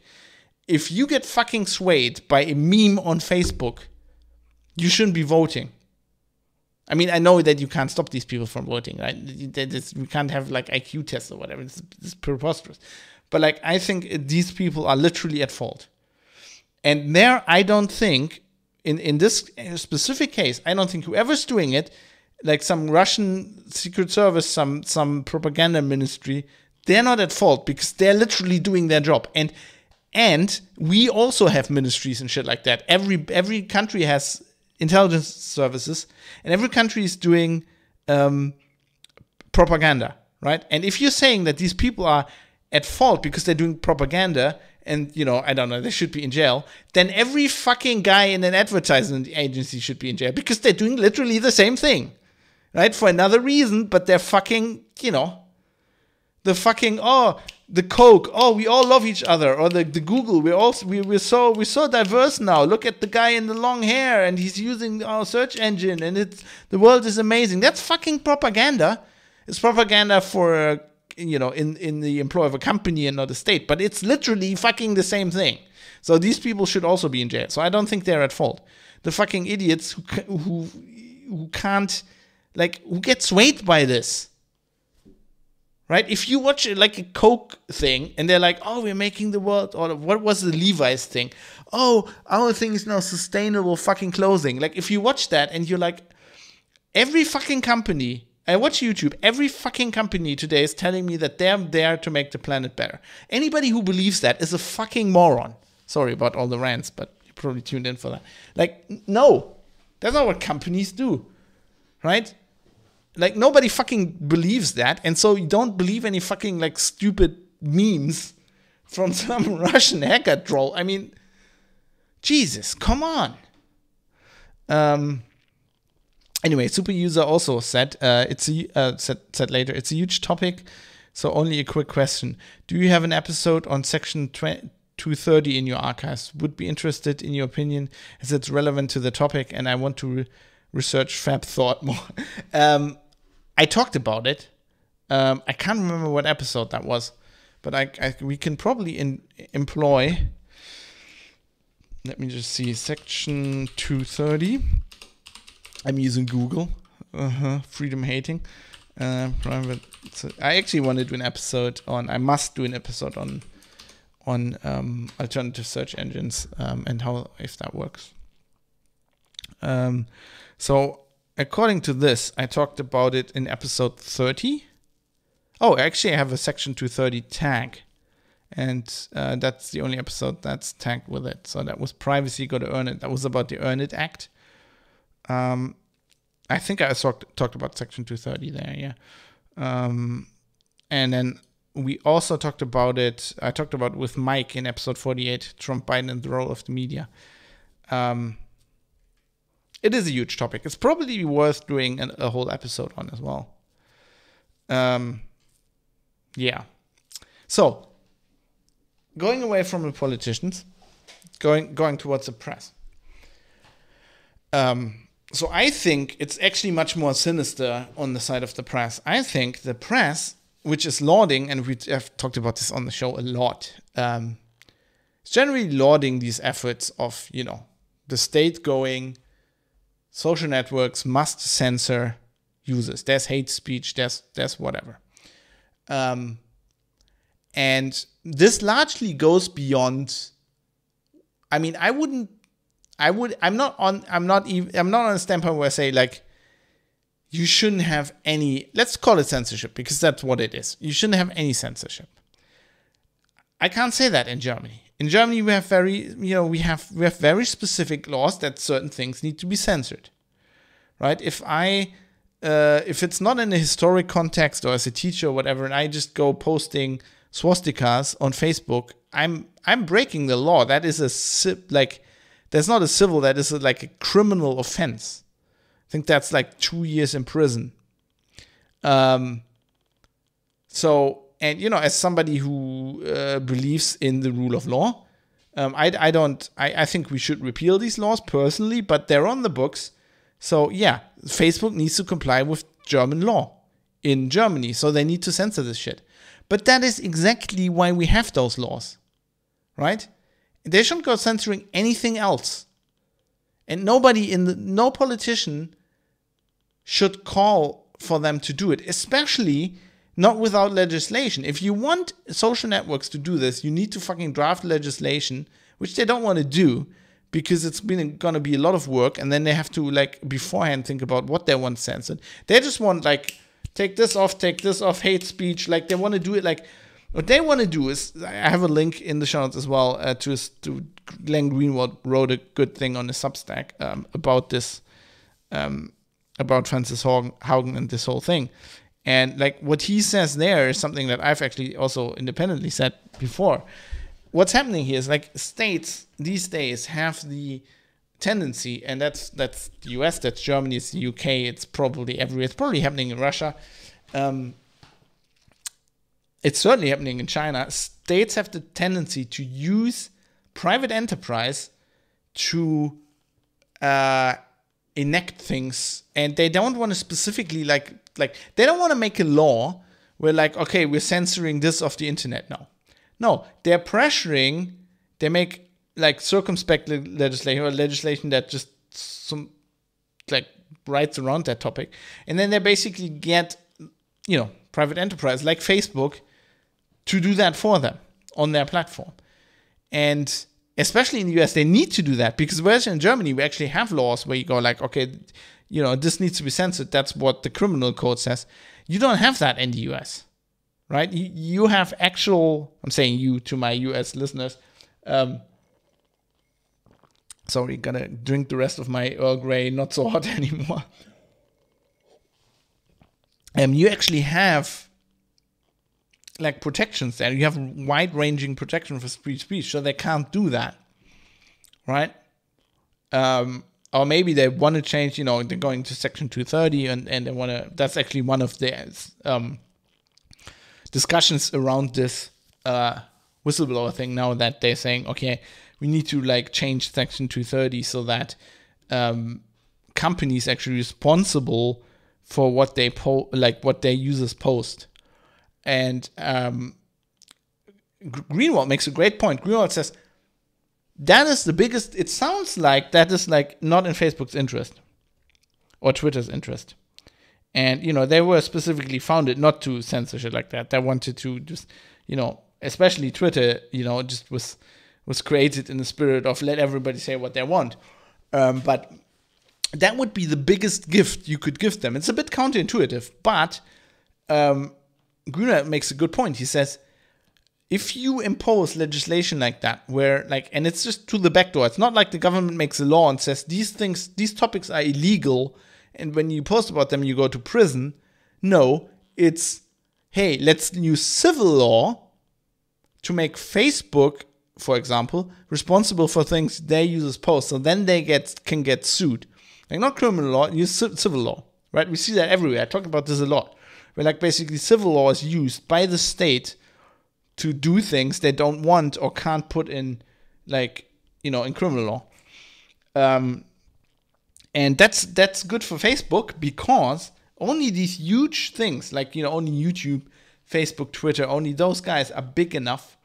S1: if you get fucking swayed by a meme on Facebook, you shouldn't be voting. I mean, I know that you can't stop these people from voting, right? We can't have like IQ tests or whatever. It's preposterous. But like, I think these people are literally at fault. And there, I don't think, in this specific case, I don't think whoever's doing it, like some Russian secret service, some propaganda ministry, they're not at fault because they're literally doing their job. And we also have ministries and shit like that. Every country has intelligence services, and every country is doing propaganda, right? And if you're saying that these people are at fault because they're doing propaganda and, I don't know, they should be in jail, then every fucking guy in an advertising agency should be in jail because they're doing literally the same thing, right? For another reason, but they're fucking, the fucking, the Coke, we all love each other, or the Google, we're so diverse now. Look at the guy in the long hair, and he's using our search engine, and the world is amazing. That's fucking propaganda. It's propaganda for in the employ of a company and not a state, but it's literally fucking the same thing. So these people should also be in jail. So I don't think they're at fault. The fucking idiots who can't, who get swayed by this. Right? If you watch like a Coke thing and they're like, we're making the world, or what was the Levi's thing? Our thing is now sustainable fucking clothing. Like, if you watch that and you're like, every fucking company, I watch YouTube, every fucking company today is telling me that they're there to make the planet better. Anybody who believes that is a fucking moron. Sorry about all the rants, but you probably tuned in for that. Like, no, that's not what companies do. Right? Like, nobody fucking believes that, and so you don't believe any fucking, stupid memes from some Russian hacker troll. I mean, Jesus, come on. Anyway, Super User also said, said later, it's a huge topic, so only a quick question. Do you have an episode on Section 230 in your archives? Would be interested in your opinion, as it's relevant to the topic, and I want to research Fab Thought more. I talked about it. I can't remember what episode that was, but we can probably employ. Let me just see. Section 230. I'm using Google. Freedom hating. Private. So I actually want to do an episode on. I must do an episode on alternative search engines and if that works. So. According to this, I talked about it in episode 30. Actually, I have a Section 230 tag. And that's the only episode that's tagged with it. So that was Privacy Gotta Earn It. That was about the Earn It Act. I think I talked about Section 230 there, yeah. And then we also talked about it. I talked about it with Mike in episode 48, Trump, Biden, and the role of the media. It is a huge topic. It's probably worth doing a whole episode on as well. Yeah. So, going away from the politicians, going towards the press. So I think it's actually much more sinister on the side of the press. I think the press, which is lauding, and we have talked about this on the show a lot, is generally lauding these efforts of, the state going, social networks must censor users. There's hate speech, there's whatever. And this largely goes beyond, I'm not on a standpoint where I say, you shouldn't have any, let's call it censorship, because that's what it is. You shouldn't have any censorship. I can't say that in Germany. In Germany, we have we have very specific laws that certain things need to be censored, right? If it's not in a historic context or as a teacher or whatever, and I just go posting swastikas on Facebook, I'm breaking the law. That is that's not a civil, that is like a criminal offense. I think that's like 2 years in prison. And, as somebody who believes in the rule of law, I think we should repeal these laws personally, but they're on the books. So, yeah, Facebook needs to comply with German law in Germany. So they need to censor this shit. But that is exactly why we have those laws, right? They shouldn't go censoring anything else. And no politician should call for them to do it, especially not without legislation. If you want social networks to do this, you need to fucking draft legislation, which they don't want to do because it's going to be a lot of work. And then they have to beforehand think about what they want censored. They just want take this off, hate speech. They want to do it what they want to do is, I have a link in the show notes as well to Glenn Greenwald wrote a good thing on the Substack about this, about Francis Haugen and this whole thing. And what he says there is something that I've actually also independently said before. What's happening here is states these days have the tendency, and that's the US, that's Germany, it's the UK, it's probably everywhere. It's probably happening in Russia. It's certainly happening in China. States have the tendency to use private enterprise to enact things, and they don't want to specifically they don't want to make a law where okay, we're censoring this off the internet now. No, they're pressuring. They make circumspect legislation or legislation that just some writes around that topic, and then they basically get private enterprise like Facebook to do that for them on their platform. And especially in the US, they need to do that because whereas in Germany, we actually have laws where you go okay, this needs to be censored. That's what the criminal code says. You don't have that in the US, right? You have actual, I'm saying you to my US listeners. Sorry, gonna drink the rest of my Earl Grey, not so hot anymore. You actually have protections there. You have wide-ranging protection for free speech, so they can't do that, right? Or maybe they want to change, they're going to Section 230, and they want to. That's actually one of the discussions around this whistleblower thing now, that they're saying, okay, we need to change Section 230 so that companies actually responsible for what they what their users post. And Greenwald makes a great point. Greenwald says that is the biggest. It sounds like that is not in Facebook's interest or Twitter's interest. And they were specifically founded not to censor shit like that. They wanted to just especially Twitter just was created in the spirit of let everybody say what they want. But that would be the biggest gift you could give them. It's a bit counterintuitive, but Greenwald makes a good point. He says, if you impose legislation like that, where and it's just to the back door, it's not like the government makes a law and says these topics are illegal, and when you post about them, you go to prison. No, it's, hey, let's use civil law to make Facebook, for example, responsible for things their users post, so then they can get sued. Not criminal law, use civil law, right? We see that everywhere. I talk about this a lot. Where basically civil law is used by the state to do things they don't want or can't put in in criminal law. And that's good for Facebook because only these huge things only YouTube, Facebook, Twitter, only those guys are big enough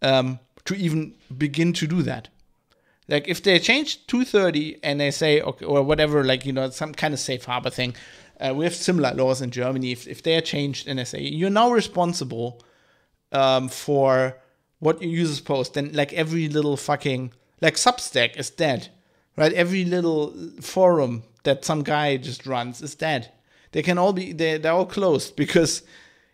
S1: to even begin to do that. If they change 230 and they say, okay, or whatever, some kind of safe harbor thing, we have similar laws in Germany. If they are changed and they say, you're now responsible for what your users post, then every little fucking, Substack is dead, right? Every little forum that some guy just runs is dead. They can all be, they're all closed because,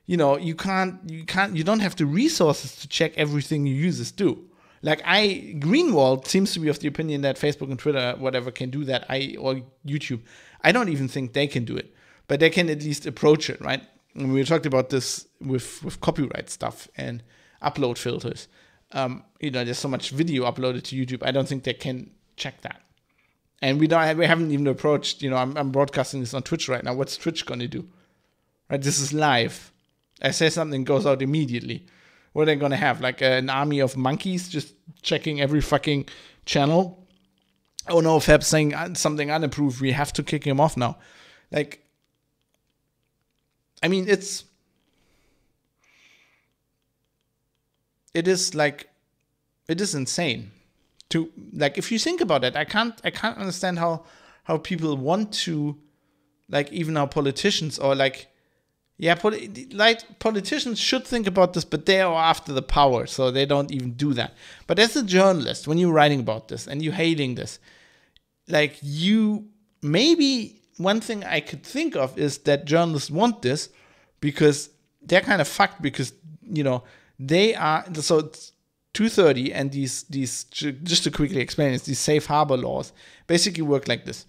S1: you don't have the resources to check everything your users do. Like Greenwald seems to be of the opinion that Facebook and Twitter, whatever, can do that. Or YouTube. I don't even think they can do it, but they can at least approach it, right? And we talked about this with copyright stuff and upload filters. There's so much video uploaded to YouTube. I don't think they can check that. And we haven't even approached, I'm broadcasting this on Twitch right now. What's Twitch going to do? Right? This is live. I say something, goes out immediately. What are they going to have? Like an army of monkeys just checking every fucking channel? Oh no, Fab's saying something unapproved. We have to kick him off now. Like, I mean, it is insane. If you think about it, I can't understand how people want to, even our politicians or politicians should think about this, but they are after the power, so they don't even do that. But as a journalist, when you're writing about this and you're hating this, maybe one thing I could think of is that journalists want this because they're kind of fucked because, they are, so it's 230 and these, just to quickly explain it, these safe harbor laws basically work like this.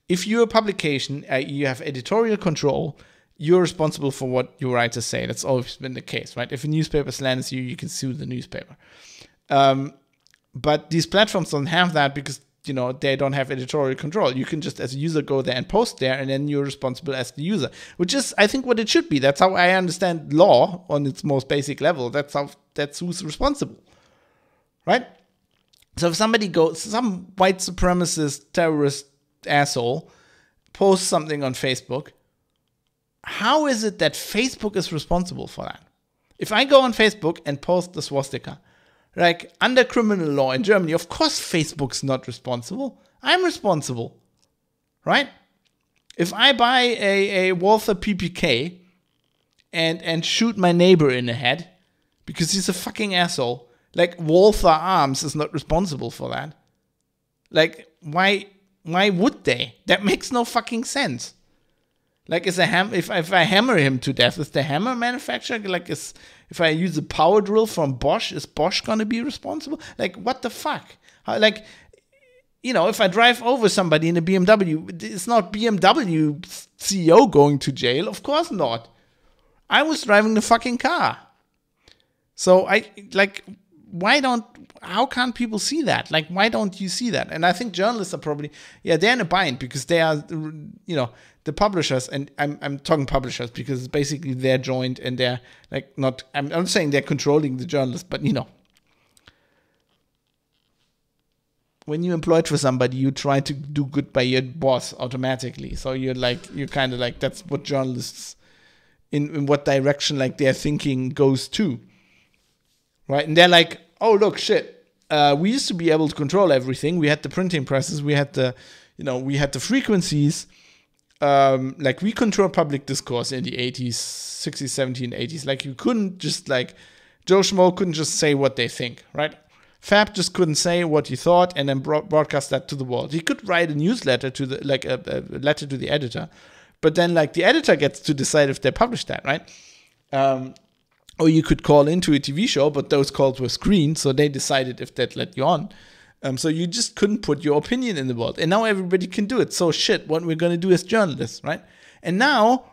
S1: If you're a publication, you have editorial control, you're responsible for what your writers say. That's always been the case, right? If a newspaper slanders you, you can sue the newspaper. But these platforms don't have that because, they don't have editorial control. You can just, as a user, go there and post there, and then you're responsible as the user, which is, I think, what it should be. That's how I understand law on its most basic level. That's who's responsible, right? So if somebody some white supremacist terrorist asshole posts something on Facebook, how is it that Facebook is responsible for that? If I go on Facebook and post the swastika, under criminal law in Germany, of course Facebook's not responsible. I'm responsible, right? If I buy a Walther PPK and shoot my neighbor in the head because he's a fucking asshole, Walther Arms is not responsible for that. Why would they? That makes no fucking sense. If I hammer him to death, is the hammer manufacturer, if I use a power drill from Bosch, is Bosch going to be responsible? What the fuck? If I drive over somebody in a BMW, it's not BMW CEO going to jail. Of course not. I was driving the fucking car. So how can't people see that? Why don't you see that? And I think journalists are probably, they're in a bind because they are, the publishers, and I'm talking publishers because it's basically they're joined and they're I'm not saying they're controlling the journalists, but when you're employed for somebody, you try to do good by your boss automatically. So you're kind of that's what journalists, in what direction their thinking goes to. Right? And they're oh, look, shit. We used to be able to control everything. We had the printing presses. We had the frequencies. We control public discourse in the 80s, 60s, 70s, and 80s. You couldn't just, Joe Schmo couldn't just say what they think, right? Fab just couldn't say what he thought and then broadcast that to the world. He could write a newsletter to the, a letter to the editor, but then, the editor gets to decide if they publish that, right? Or you could call into a TV show, but those calls were screened, so they decided if they'd let you on. So you just couldn't put your opinion in the world. And now everybody can do it. So shit, what we're going to do as journalists, right? And now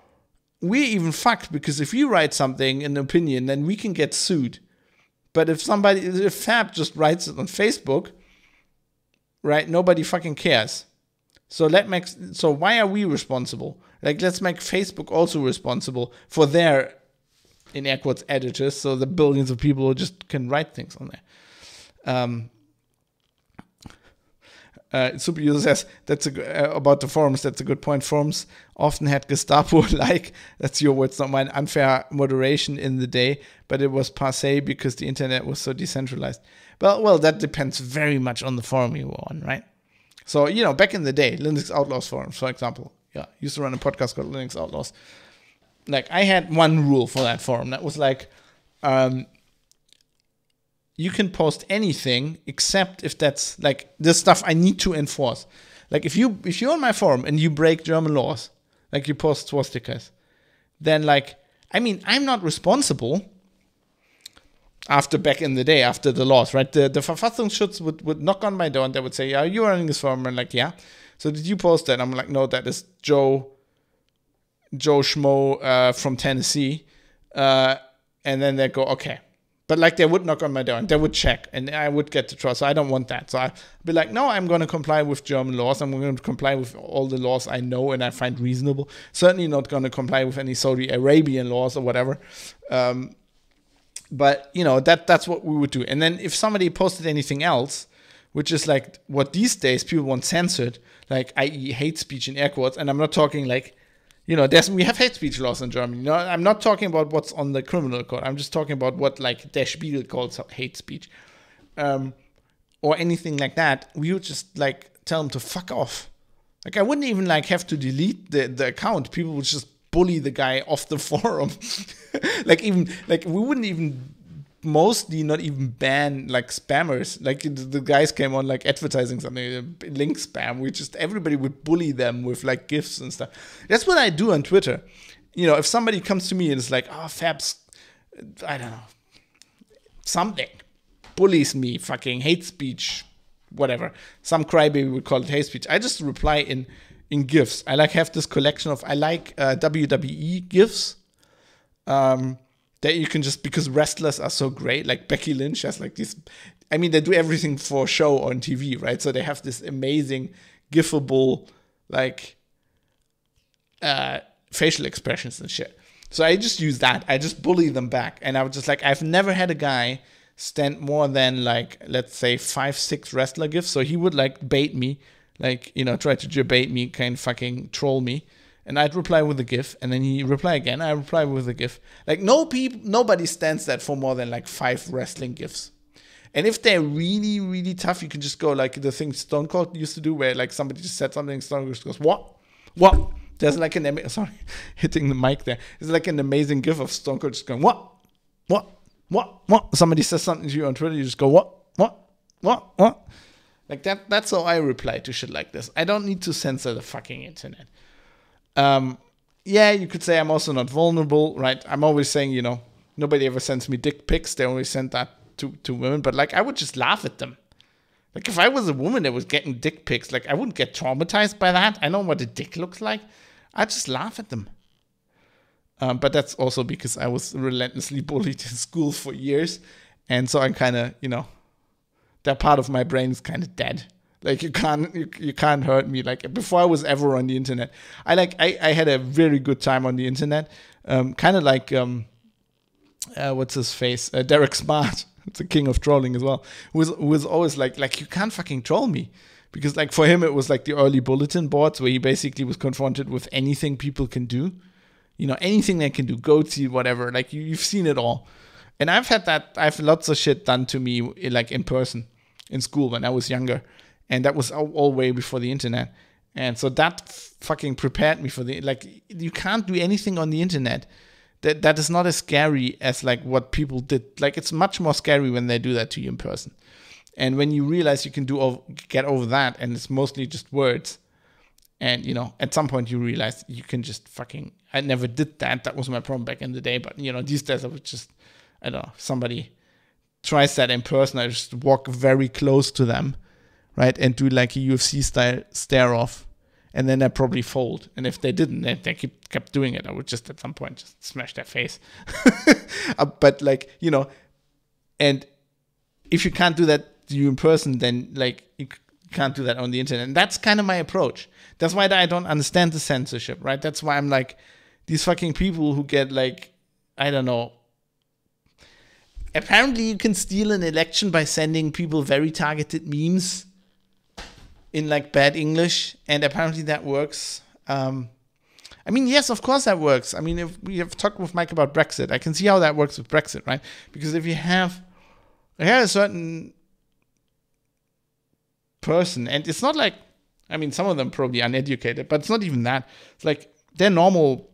S1: we're even fucked because if you write something, an opinion, then we can get sued. But if Fab just writes it on Facebook, right, nobody fucking cares. So why are we responsible? Let's make Facebook also responsible for their, in air quotes, editors, so the billions of people who just can write things on there. Super user says about the forums. That's a good point. Forums often had Gestapo that's your words, not mine, unfair moderation in the day, but it was passé because the internet was so decentralized. Well, that depends very much on the forum you were on, right? So back in the day, Linux Outlaws forums, for example, used to run a podcast called Linux Outlaws. I had one rule for that forum that was you can post anything except if that's the stuff I need to enforce. If you're on my forum and you break German laws, like you post swastikas, then like, I mean, I'm not responsible after back in the day, after the laws, right? The Verfassungsschutz would knock on my door and they would say, "Are you running this firm?" And like, yeah. So did you post that? I'm like, no, that is Joe Schmo from Tennessee. And then they go, okay. But like they would knock on my door and they would check and I would get to trial. So I don't want that. So I'd be like, no, I'm going to comply with German laws. I'm going to comply with all the laws I know and I find reasonable. Certainly not going to comply with any Saudi Arabian laws or whatever. But, you know, that's what we would do. And then if somebody posted anything else, which is like what these days people want censored, like i.e. hate speech in air quotes, and I'm not talking like, you know, we have hate speech laws in Germany. No, I'm not talking about what's on the criminal code. I'm just talking about what like Der Spiegel calls hate speech. Or anything like that. We would just like tell them to fuck off. Like I wouldn't even like have to delete the account. People would just bully the guy off the forum. Like we wouldn't even mostly not even ban like spammers. Like the guys came on like advertising something, link spam. Everybody would bully them with like GIFs and stuff. That's what I do on Twitter. You know, if somebody comes to me and is like, oh, Fabs, I don't know, something, bullies me, fucking hate speech, whatever. Some crybaby would call it hate speech. I just reply in GIFs. I like have this collection of, I like WWE GIFs. That you can just, because wrestlers are so great, like Becky Lynch has like these, I mean, they do everything for show on TV, right? So they have this amazing, gifable, like, facial expressions and shit. So I just use that. I just bully them back. And I was just like, I've never had a guy stand more than like, let's say 5-6 wrestler gifs. So he would like bait me, like, you know, try to debate me, kind of fucking troll me. And I'd reply with a GIF, and then he'd reply again. I reply with a GIF. Like nobody stands that for more than like 5 wrestling GIFs. And if they're really, really tough, you can just go like the thing Stone Cold used to do, where like somebody just said something, Stone Cold just goes, "What? There's like sorry, hitting the mic there. There's like an amazing GIF of Stone Cold just going, "What? Somebody says something to you on Twitter, you just go, "What? Like that's how I reply to shit like this. I don't need to censor the fucking internet. Yeah, you could say I'm also not vulnerable, right? I'm always saying, you know, nobody ever sends me dick pics. They only send that to women. But like, I would just laugh at them. Like, if I was a woman that was getting dick pics, like, I wouldn't get traumatized by that. I know what a dick looks like. I'd just laugh at them. But that's also because I was relentlessly bullied in school for years. And so I'm kind of, you know, that part of my brain is kind of dead. Like, you can't hurt me. Like, before I was ever on the internet, I had a very good time on the internet. Kind of like, what's his face? Derek Smart. It's the king of trolling as well. Who was always like, you can't fucking troll me. Because like for him, it was like the early bulletin boards where he basically was confronted with anything people can do. You know, anything they can do, goatee, whatever. Like you've seen it all. And I've had that. I've lots of shit done to me like in person in school when I was younger. And that was all way before the internet. And so that fucking prepared me for like, you can't do anything on the internet that is not as scary as like what people did. Like, it's much more scary when they do that to you in person. And when you realize you can get over that, and it's mostly just words. And, you know, at some point you realize you can just fucking, I never did that. That was my problem back in the day. But, you know, these days I would just, I don't know, if somebody tries that in person, I just walk very close to them, right? And do like a UFC style stare off. And then I probably fold. And if they didn't, they kept doing it, I would just at some point just smash their face. But like, you know, and if you can't do that to you in person, then like you can't do that on the internet. And that's kind of my approach. That's why I don't understand the censorship, right? That's why I'm like, these fucking people who get like, I don't know. Apparently you can steal an election by sending people very targeted memes in like bad English, and apparently that works. I mean, yes, of course that works. I mean, if we have talked with Mike about Brexit, I can see how that works with Brexit, right? Because if you have a certain person, and it's not like, I mean, some of them probably uneducated, but it's not even that. It's like, they're normal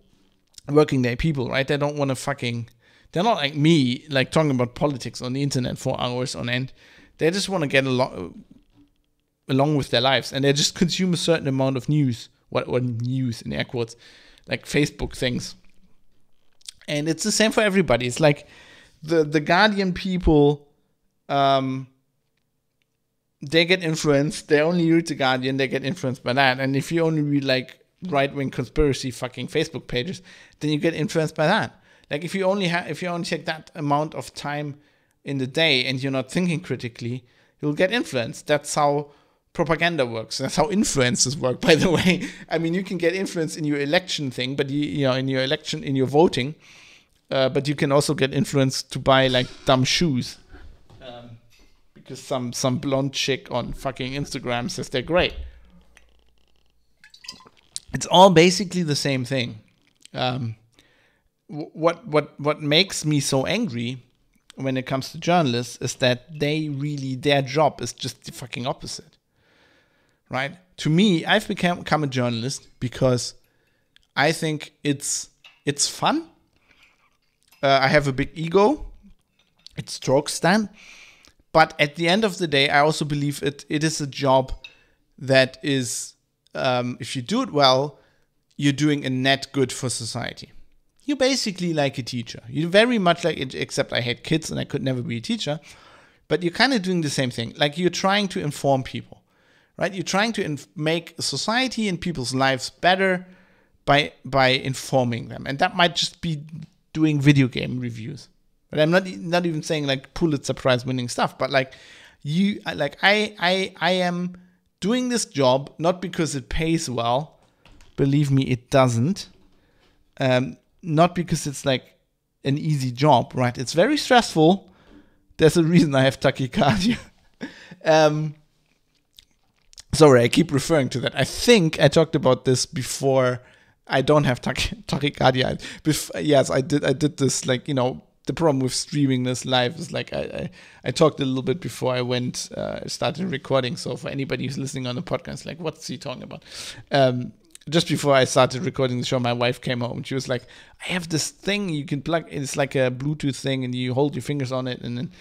S1: working day people, right? They don't want to fucking, they're not like me, like talking about politics on the internet for hours on end. They just want to get along with their lives, and they just consume a certain amount of news or news in air quotes, like Facebook things. And it's the same for everybody. It's like the Guardian people, they get influenced. They only read the Guardian. They get influenced by that. And if you only read like right-wing conspiracy fucking Facebook pages, then you get influenced by that. Like if you only take that amount of time in the day and you're not thinking critically, you'll get influenced. That's how propaganda works. That's how influences work, by the way. I mean, you can get influenced in your election thing, but in your voting, but you can also get influenced to buy like dumb shoes. Because some blonde chick on fucking Instagram says they're great. It's all basically the same thing. What makes me so angry when it comes to journalists is that their job is just the fucking opposite, right? To me, I've become a journalist because I think it's fun. I have a big ego. It strokes that. But at the end of the day, I also believe it is a job that is, if you do it well, you're doing a net good for society. You're basically like a teacher. You're very much like it, except I hate kids and I could never be a teacher. But you're kind of doing the same thing. Like you're trying to inform people, right? You're trying to make society and people's lives better by informing them. And that might just be doing video game reviews. But I'm not even saying like Pulitzer Prize winning stuff, but like I am doing this job not because it pays well. Believe me, it doesn't. Not because it's like an easy job, right? It's very stressful. There's a reason I have tachycardia. Sorry, I keep referring to that. I think I talked about this before. I don't have tachycardia. Yes, I did this, like, you know, the problem with streaming this live is like I talked a little bit before I started recording. So for anybody who's listening on the podcast, like, what's he talking about? Just before I started recording the show, my wife came home and she was like, I have this thing you can plug. It's like a Bluetooth thing and you hold your fingers on it and then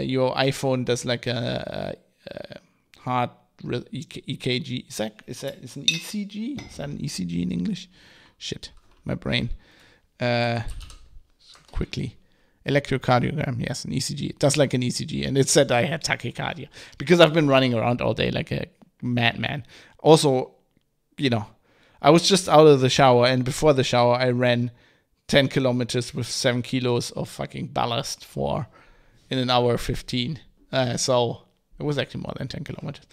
S1: your iPhone does like a heart EKG. Is that an ECG? Is that an ECG in English? Shit, my brain. Quickly. Electrocardiogram, yes, an ECG. It does like an ECG, and it said I had tachycardia because I've been running around all day like a madman. Also, you know, I was just out of the shower, and before the shower, I ran 10 kilometers with 7 kilos of fucking ballast in an hour 15. So it was actually more than 10 kilometers.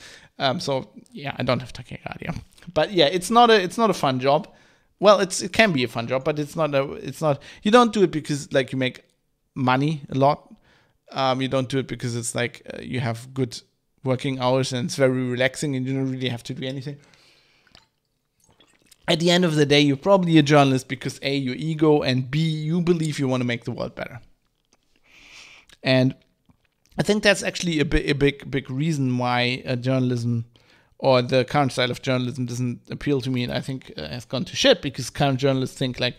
S1: So yeah, I don't have tachycardia, but yeah, it's not a fun job. Well, it can be a fun job, but it's not. You don't do it because like you make money a lot. You don't do it because it's like you have good working hours and it's very relaxing and you don't really have to do anything. At the end of the day, you're probably a journalist because A, your ego, and B, you believe you want to make the world better. And I think that's actually a big reason why journalism or the current style of journalism doesn't appeal to me, and I think has gone to shit because current journalists think like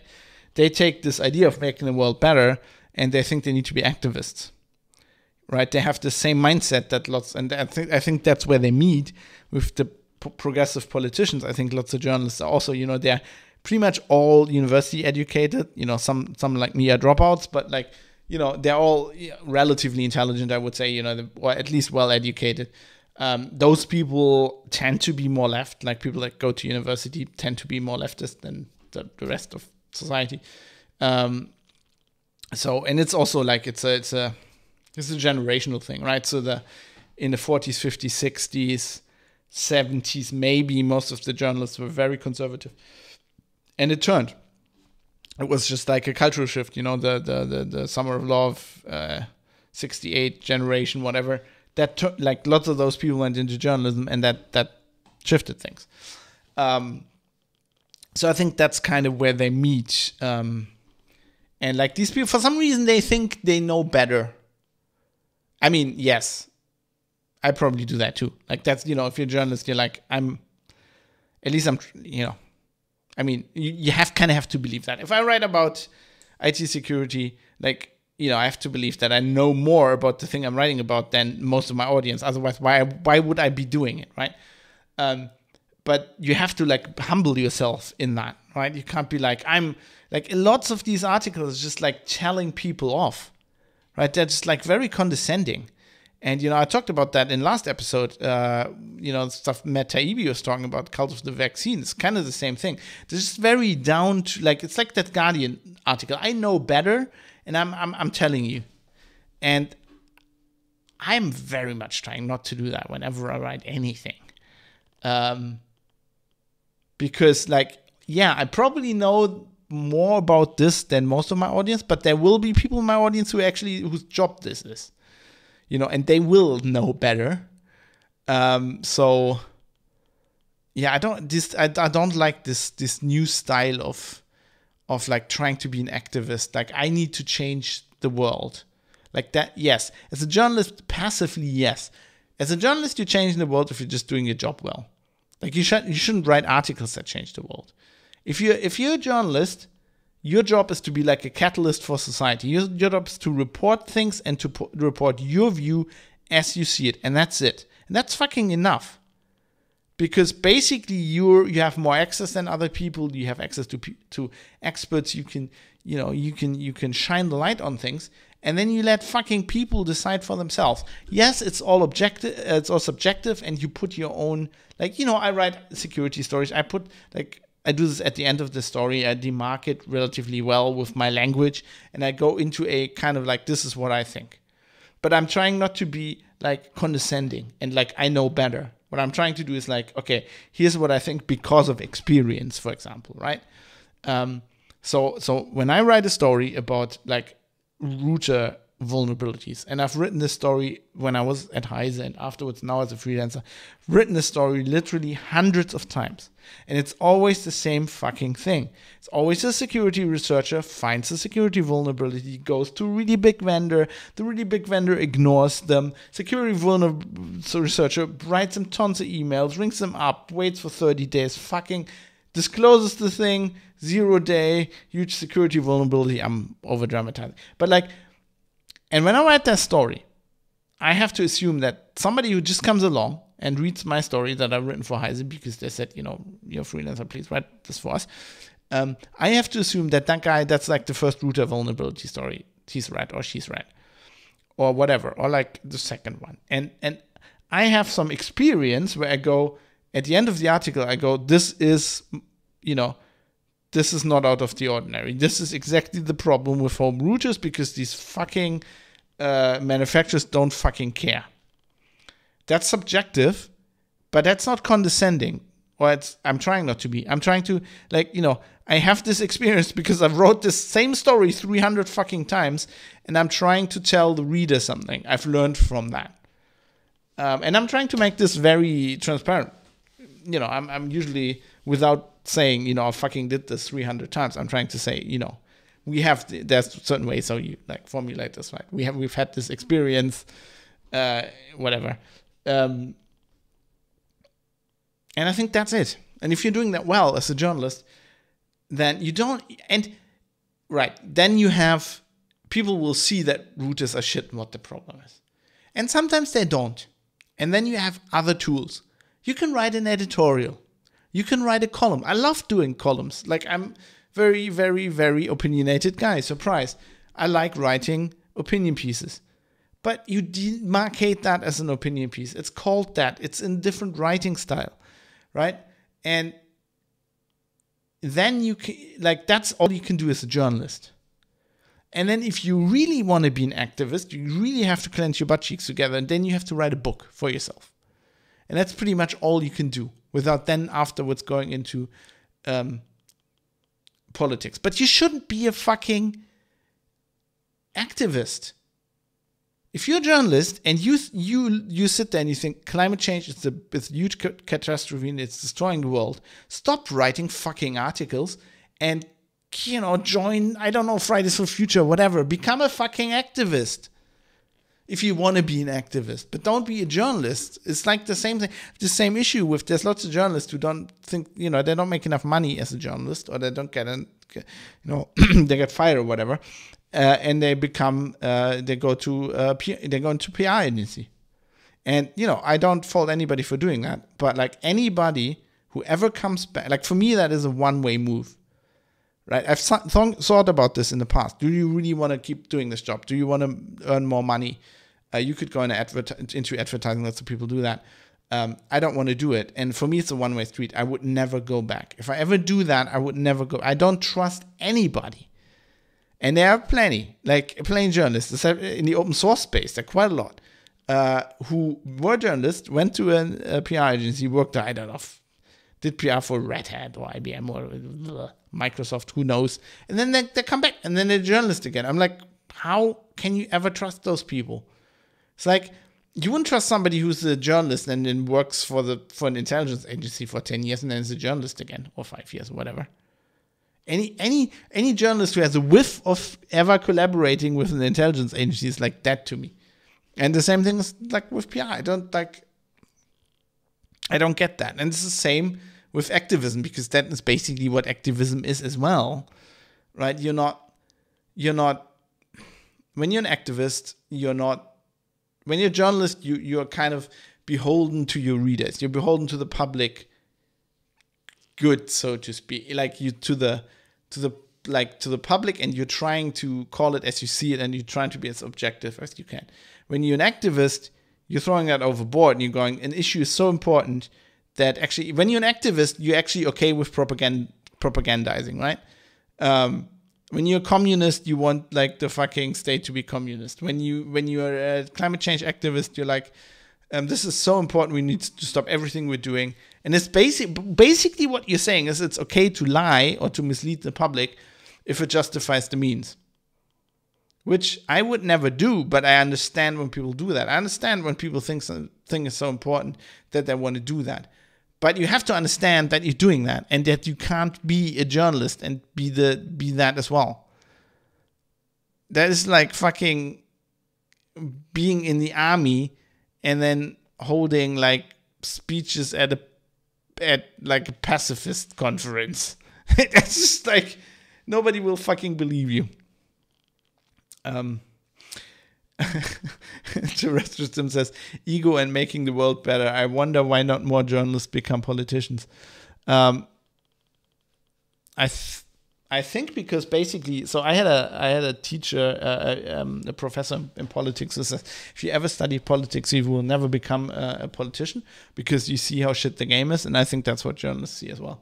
S1: they take this idea of making the world better and they think they need to be activists, right? They have the same mindset that and I think that's where they meet with the progressive politicians. I think lots of journalists are also, you know, they're pretty much all university educated. You know, some like me are dropouts, but like, you know, they're all relatively intelligent, I would say, you know, or at least well educated. Those people tend to be more left, like people that go to university tend to be more leftist than the rest of society. So, and it's also like it's a generational thing, right? So in the 40s, 50s, 60s, 70s, maybe most of the journalists were very conservative, and it turned. It was just like a cultural shift, you know, the Summer of Love, 68 generation, whatever. That like lots of those people went into journalism, and that shifted things. So I think that's kind of where they meet. And like these people, for some reason, they think they know better. I mean, yes, I probably do that too. Like that's, you know, if you're a journalist, you're like, you know, I mean, you kind of have to believe that. If I write about IT security, like, you know, I have to believe that I know more about the thing I'm writing about than most of my audience. Otherwise, why would I be doing it, right? but you have to like humble yourself in that, right? You can't be like, I'm like, lots of these articles just like telling people off, right? They're just like very condescending. And, I talked about that in last episode, stuff Matt Taibbi was talking about, cult of the vaccine. It's kind of the same thing. They're just very down to, like, it's like that Guardian article. I know better, and I'm telling you. And I'm very much trying not to do that whenever I write anything. Because, like, yeah, I probably know more about this than most of my audience, but there will be people in my audience whose job this is. And they will know better. So yeah, I don't like this new style of like trying to be an activist. Like, I need to change the world. Like that, yes. As a journalist, passively, yes. As a journalist, you're changing the world if you're just doing your job well. Like, you shouldn't write articles that change the world. If you're a journalist, your job is to be like a catalyst for society. Your job is to report things and to report your view as you see it. And that's it. And that's fucking enough. Because basically you have more access than other people. You have access to experts. You can shine the light on things. And then you let fucking people decide for themselves. Yes, it's all objective. It's all subjective. And you put your own, like, I write security stories. I do this at the end of the story. I demark it relatively well with my language, and I go into a kind of like, this is what I think. But I'm trying not to be like condescending and like, I know better. What I'm trying to do is like, okay, here's what I think because of experience, for example, right? So when I write a story about like router vulnerabilities, and I've written this story when I was at Heise and afterwards now as a freelancer, written this story literally hundreds of times, and it's always the same fucking thing. It's always a security researcher finds a security vulnerability, goes to a really big vendor, the really big vendor ignores them, security researcher writes them tons of emails, rings them up, waits for 30 days, fucking discloses the thing, 0 day, huge security vulnerability. I'm over dramatizing, but like, and when I write that story, I have to assume that somebody who just comes along and reads my story that I've written for Heise because they said, you're a freelancer, please write this for us. I have to assume that guy, that's like the first router vulnerability story he's read or she's read or whatever, or like the second one. And I have some experience where I go, at the end of the article, I go, this is not out of the ordinary. This is exactly the problem with home routers because these fucking manufacturers don't fucking care. That's subjective, but that's not condescending. Or I'm trying not to be. I'm trying to, like, I have this experience because I've wrote this same story 300 fucking times, and I'm trying to tell the reader something. I've learned from that. And I'm trying to make this very transparent. I'm usually, without saying, I fucking did this 300 times, I'm trying to say, there's certain ways how you like formulate this, right? We've had this experience, whatever. And I think that's it. And if you're doing that well as a journalist, then you don't, and right, then you have, people will see that routers are shit and what the problem is. And sometimes they don't. And then you have other tools. You can write an editorial. You can write a column. I love doing columns. Like, I'm very, very, very opinionated guy. Surprise. I like writing opinion pieces. But you demarcate that as an opinion piece. It's called that. It's in different writing style, right? And then you can, like, that's all you can do as a journalist. And then if you really want to be an activist, you really have to clench your butt cheeks together, and then you have to write a book for yourself. And that's pretty much all you can do without then afterwards going into politics. But you shouldn't be a fucking activist. If you're a journalist and you sit there and you think climate change is a huge catastrophe and it's destroying the world, stop writing fucking articles and, join, I don't know, Fridays for Future, whatever. Become a fucking activist if you want to be an activist. But don't be a journalist. It's like the same thing, the same issue with, there's lots of journalists who don't think, they don't make enough money as a journalist, or they don't get, they get fired or whatever. And they become, they go into PR agency. And, I don't fault anybody for doing that. But like anybody Whoever comes back, like for me, that is a one-way move, right? I've thought about this in the past. Do you really want to keep doing this job? Do you want to earn more money? You could go into advertising. Lots of people do that. I don't want to do it. And for me, it's a one-way street. I would never go back. If I ever do that, I would never go. I don't trust anybody. And there are plenty journalists in the open source space. There are quite a lot who were journalists, went to a PR agency, worked, I don't know, did PR for Red Hat or IBM or Microsoft, who knows. And then they come back and then they're journalists again. I'm like, how can you ever trust those people? It's like, you wouldn't trust somebody who's a journalist and then works for an intelligence agency for 10 years and then is a journalist again, or 5 years, or whatever. Any journalist who has a whiff of ever collaborating with an intelligence agency is like that to me. And the same thing is like with PR. I don't get that. And it's the same with activism, because that is basically what activism is as well, right? When you're an activist, when you're a journalist, you're kind of beholden to your readers. You're beholden to the public good, so to speak, like you to the public, and you're trying to call it as you see it, and you're trying to be as objective as you can. When you're an activist, you're throwing that overboard, and you're going, an issue is so important that actually, when you're an activist, you're actually okay with propagandizing, right? When you're a communist, you want like the fucking state to be communist. When you're a climate change activist, you're like, this is so important, we need to stop everything we're doing. And it's basically what you're saying is it's okay to lie or to mislead the public if it justifies the means. Which I would never do, but I understand when people do that. I understand when people think something is so important that they want to do that. But you have to understand that you're doing that, and that you can't be a journalist and be that as well. That is like fucking being in the army and then holding like speeches at like a pacifist conference. It's just like, nobody will fucking believe you. Terrestrium says, ego and making the world better. I wonder why not more journalists become politicians. I think because basically, so I had a teacher, a professor in politics who says, if you ever study politics, you will never become a politician, because you see how shit the game is. And I think that's what journalists see as well.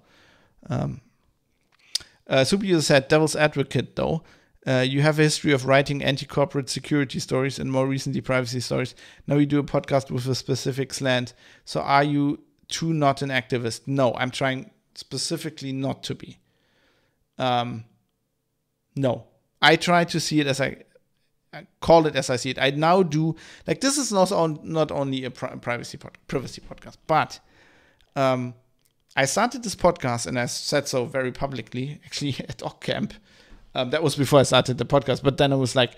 S1: Super said, devil's advocate though. You have a history of writing anti-corporate security stories and more recently privacy stories. Now you do a podcast with a specific slant. So are you too not an activist? No, I'm trying specifically not to be. No, I try to see it as I call it as I see it. I now do, like, this is not only a privacy podcast, but I started this podcast, and I said so very publicly, actually at OCCamp. That was before I started the podcast, but then I was like,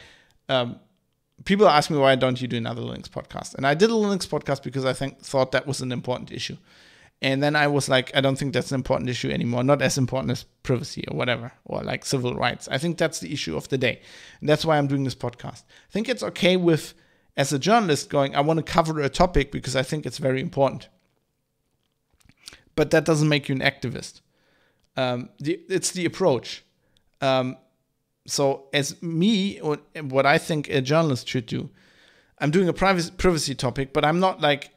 S1: people ask me, why don't you do another Linux podcast? And I did a Linux podcast because I thought that was an important issue. And then I was like, I don't think that's an important issue anymore. Not as important as privacy or whatever, or like civil rights. I think that's the issue of the day. And that's why I'm doing this podcast. I think it's okay with, as a journalist, going, I want to cover a topic because I think it's very important. But that doesn't make you an activist. It's the approach. So as me, or what I think a journalist should do, I'm doing a privacy topic, but I'm not like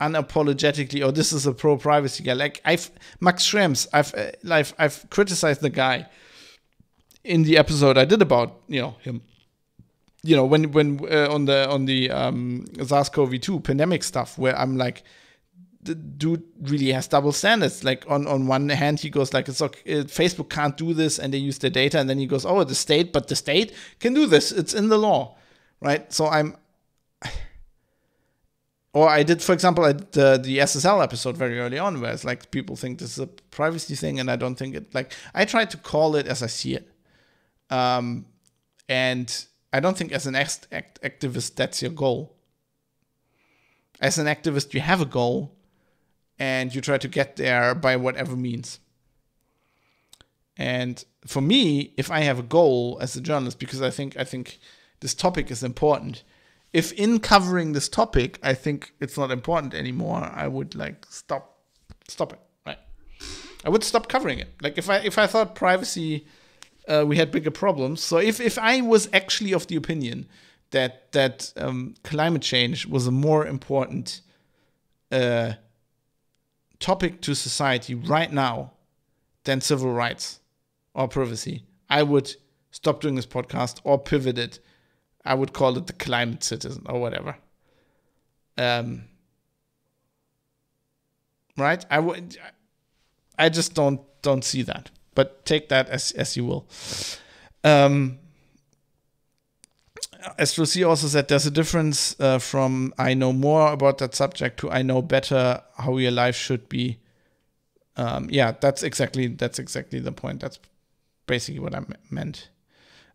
S1: unapologetically, oh, this is a pro-privacy guy. Like Max Schrems, I've criticized the guy in the episode I did about, him. When on the SARS-CoV-2 pandemic stuff, where I'm like, the dude really has double standards. Like on one hand, he goes like, it's okay, Facebook can't do this, and they use their data, and then he goes, oh, the state can do this. It's in the law, right? So I did, for example, the SSL episode very early on, where it's like people think this is a privacy thing, and I don't think it. Like, I try to call it as I see it, and I don't think as an activist that's your goal. As an activist, you have a goal, and you try to get there by whatever means. And for me, if I have a goal as a journalist, because I think this topic is important. If in covering this topic, I think it's not important anymore, I would like stop it, right? I would stop covering it. Like if I thought privacy, we had bigger problems. So if I was actually of the opinion that climate change was a more important topic to society right now than civil rights or privacy, I would stop doing this podcast or pivot it. I would call it the climate citizen or whatever. Right? I just don't see that. But take that as you will. Astro C also said there's a difference from I know more about that subject to I know better how your life should be. Yeah, that's exactly the point. That's basically what I meant.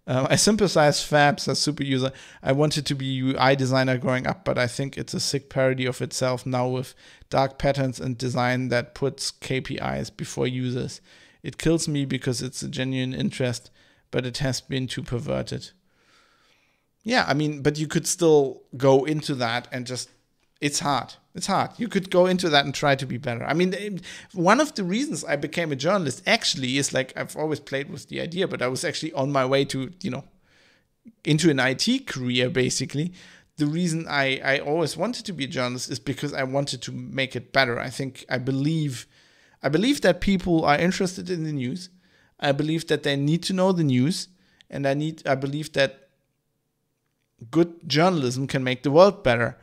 S1: I sympathize Fabs as super user. I wanted to be UI designer growing up, but I think it's a sick parody of itself now with dark patterns and design that puts KPIs before users. It kills me because it's a genuine interest, but it has been too perverted. Yeah, I mean, but you could still go into that and just, it's hard. It's hard. You could go into that and try to be better. I mean, one of the reasons I became a journalist actually is like, I've always played with the idea, but I was actually on my way to, into an IT career, basically. The reason I always wanted to be a journalist is because I wanted to make it better. I believe that people are interested in the news. I believe that they need to know the news. And I believe that good journalism can make the world better.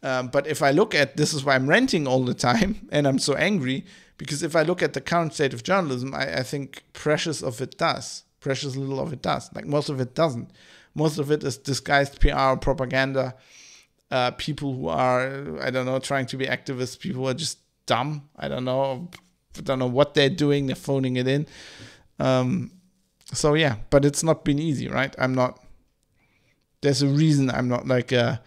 S1: But if I look at, this is why I'm ranting all the time and I'm so angry, because if I look at the current state of journalism, I think precious little of it does. Like most of it doesn't. Most of it is disguised PR propaganda. People who are, I don't know, trying to be activists. People who are just dumb. I don't know what they're doing. They're phoning it in. So yeah, but it's not been easy, right? There's a reason I'm not like a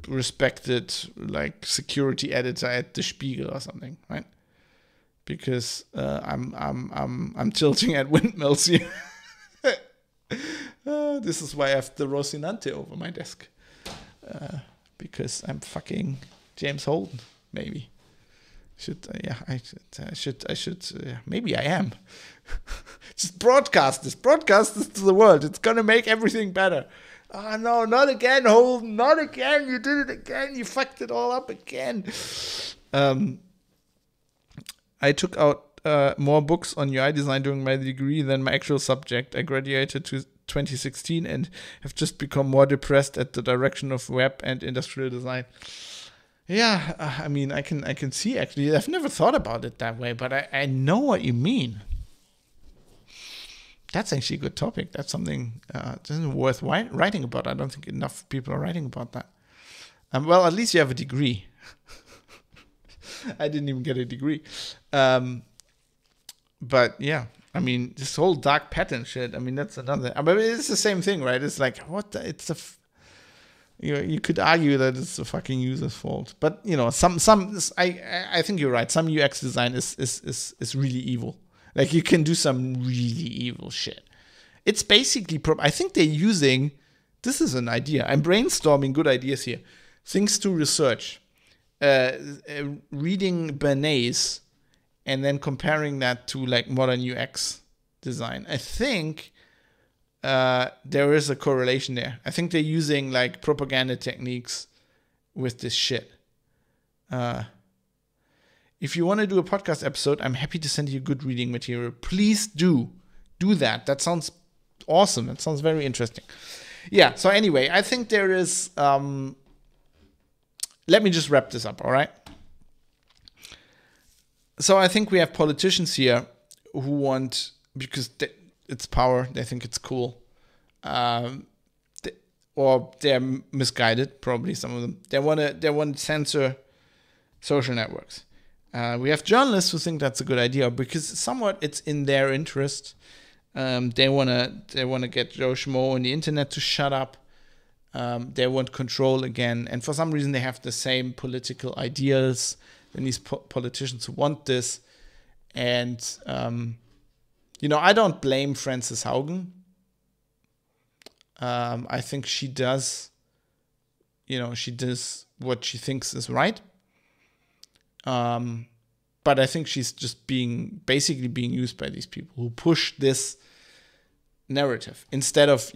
S1: respected like security editor at the Spiegel or something, right? Because I'm tilting at windmills here. This is why I have the Rocinante over my desk, because I'm fucking James Holden. Maybe I should. Maybe I am. Just broadcast this to the world. It's gonna make everything better. Oh, no, not again, Holden. Not again. You did it again. You fucked it all up again. I took out more books on UI design during my degree than my actual subject. I graduated to 2016 and have just become more depressed at the direction of web and industrial design. Yeah, I mean, I can see actually. I've never thought about it that way, but I know what you mean. That's actually a good topic. That's something worth writing about. I don't think enough people are writing about that. Well, at least you have a degree. I didn't even get a degree. But yeah, I mean, this whole dark pattern shit, I mean, that's another. But it's the same thing, right? It's like, you could argue that it's the fucking user's fault. But, I think you're right. Some UX design is really evil. Like, you can do some really evil shit. It's basically, I think they're using, this is an idea. I'm brainstorming good ideas here. Things to research. Reading Bernays and then comparing that to, like, modern UX design. I think there is a correlation there. I think they're using, like, propaganda techniques with this shit. If you want to do a podcast episode, I'm happy to send you good reading material. Please do that. That sounds awesome. That sounds very interesting. Yeah, so anyway, I think there is... let me just wrap this up, all right? So I think we have politicians here who want, because it's power, they think it's cool. Or they're misguided, probably some of them. They want to censor social networks. We have journalists who think that's a good idea because somewhat it's in their interest. They wanna get Joe Schmo on the internet to shut up. They want control again, and for some reason they have the same political ideals than these politicians who want this. And I don't blame Frances Haugen. I think she does what she thinks is right. But but I think she's just basically being used by these people who push this narrative instead of,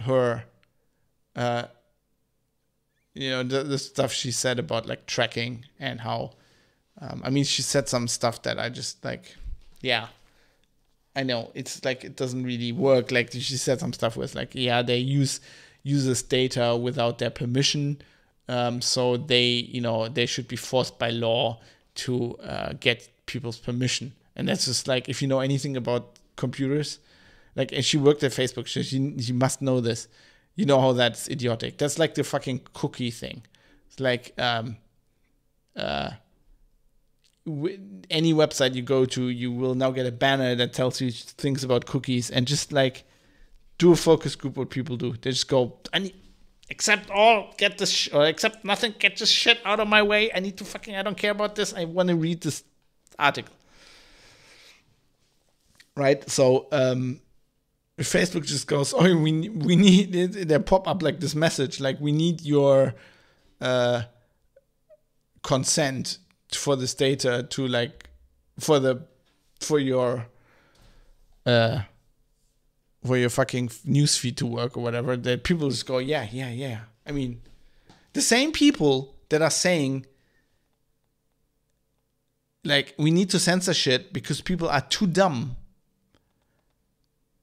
S1: her, the stuff she said about like tracking and how, she said some stuff that I just like, yeah, I know it's like, it doesn't really work. Like she said some stuff with like, yeah, they use users' data without their permission. So they should be forced by law to get people's permission. And that's just like, if you know anything about computers, like, and she worked at Facebook, so she must know this. You know how that's idiotic. That's like the fucking cookie thing. It's like any website you go to, you will now get a banner that tells you things about cookies, and just like do a focus group. What people do, they just go, accept all, get this, or accept nothing, get this shit out of my way. I don't care about this. I want to read this article. Right? So, Facebook just goes, oh, we need, they pop up like this message, like, we need your consent for this data to like, for your fucking newsfeed to work or whatever. That people just go, yeah. I mean, the same people that are saying like, we need to censor shit because people are too dumb.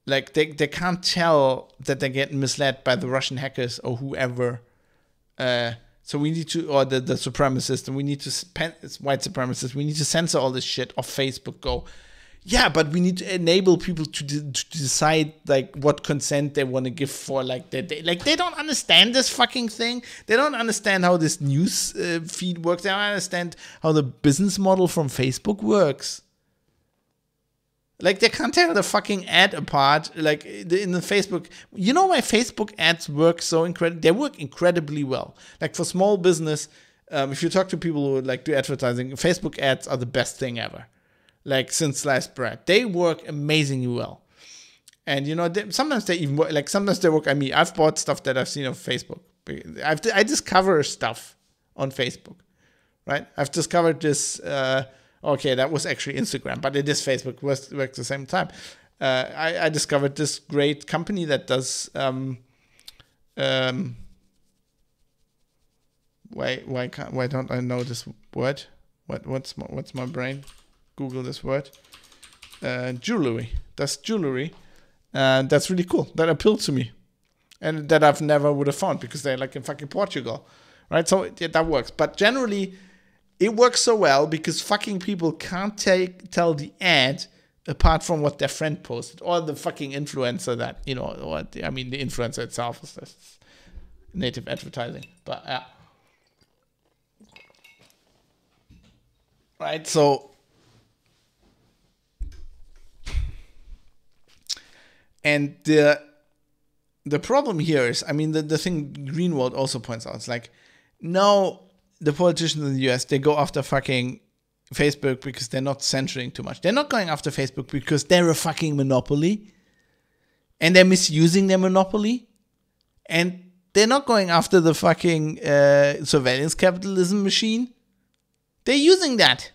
S1: Like, they can't tell that they're getting misled by the Russian hackers or whoever. So we need to, or the supremacists, and we need to, it's white supremacists, we need to censor all this shit off Facebook. Go, yeah, but we need to enable people to decide, like, what consent they want to give for, like, they don't understand this fucking thing. They don't understand how this news feed works. They don't understand how the business model from Facebook works. Like, they can't tell the fucking ad apart. Like, in the Facebook, you know why Facebook ads work so incredibly? They work incredibly well. Like, for small business, if you talk to people who like do advertising, Facebook ads are the best thing ever. Like, since sliced bread, they work amazingly well. And sometimes they even work. Like, sometimes they work on me. I've bought stuff that I've seen on Facebook. I discover stuff on Facebook, right? I've discovered this. Okay, that was actually Instagram, but it is Facebook. Works at the same time. I discovered this great company that does. Why don't I know this word? What's my brain? Google this word. Jewelry. That's jewelry. That's really cool. That appealed to me, and that I've never would have found because they're like in fucking Portugal, right? So that works. But generally, it works so well because fucking people can't tell the ad apart from what their friend posted or the fucking influencer that, the influencer itself is native advertising. But yeah. Right, so. And the problem here is, the thing Greenwald also points out, it's like, no, the politicians in the US, they go after fucking Facebook because they're not censoring too much. They're not going after Facebook because they're a fucking monopoly and they're misusing their monopoly. And they're not going after the fucking surveillance capitalism machine. They're using that.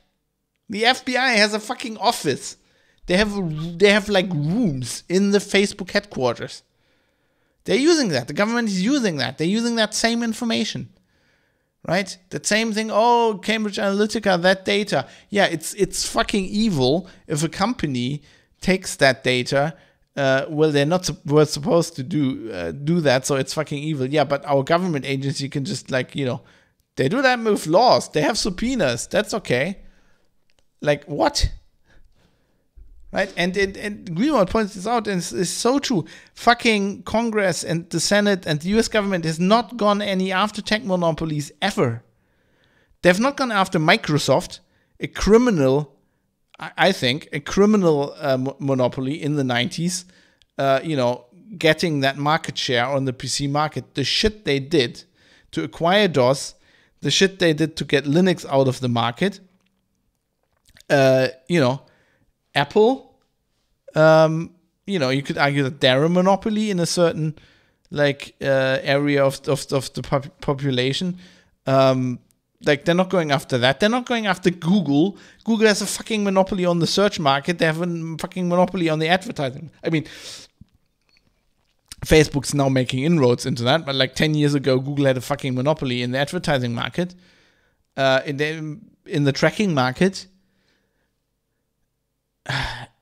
S1: The FBI has a fucking office. They have like rooms in the Facebook headquarters. They're using that. The government is using that. They're using that same information. Right? That same thing, Cambridge Analytica, that data. Yeah, it's fucking evil if a company takes that data. They're not supposed to do that, so it's fucking evil. Yeah, but our government agency can just they do that with laws. They have subpoenas. That's okay. Like, what? Right? And Greenwald points this out, and it's so true. Fucking Congress and the Senate and the US government has not gone any after tech monopolies ever. They've not gone after Microsoft, a criminal, I think, monopoly in the 90s, getting that market share on the PC market. The shit they did to acquire DOS, the shit they did to get Linux out of the market, Apple, you could argue that they're a monopoly in a certain area of the population. Like, they're not going after that. They're not going after Google. Google has a fucking monopoly on the search market. They have a fucking monopoly on the advertising. I mean, Facebook's now making inroads into that, but like 10 years ago, Google had a fucking monopoly in the advertising market, in the tracking market.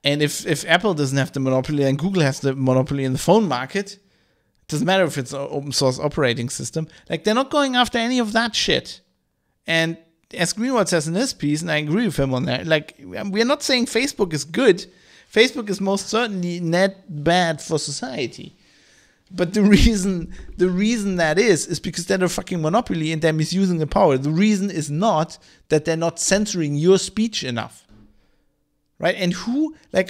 S1: And if Apple doesn't have the monopoly, then Google has the monopoly in the phone market. It doesn't matter if it's an open source operating system. Like, they're not going after any of that shit. And as Greenwald says in his piece, and I agree with him on that, like, we're not saying Facebook is good. Facebook is most certainly not bad for society. But the reason that is because they're a fucking monopoly and they're misusing the power. The reason is not that they're not censoring your speech enough. Right? And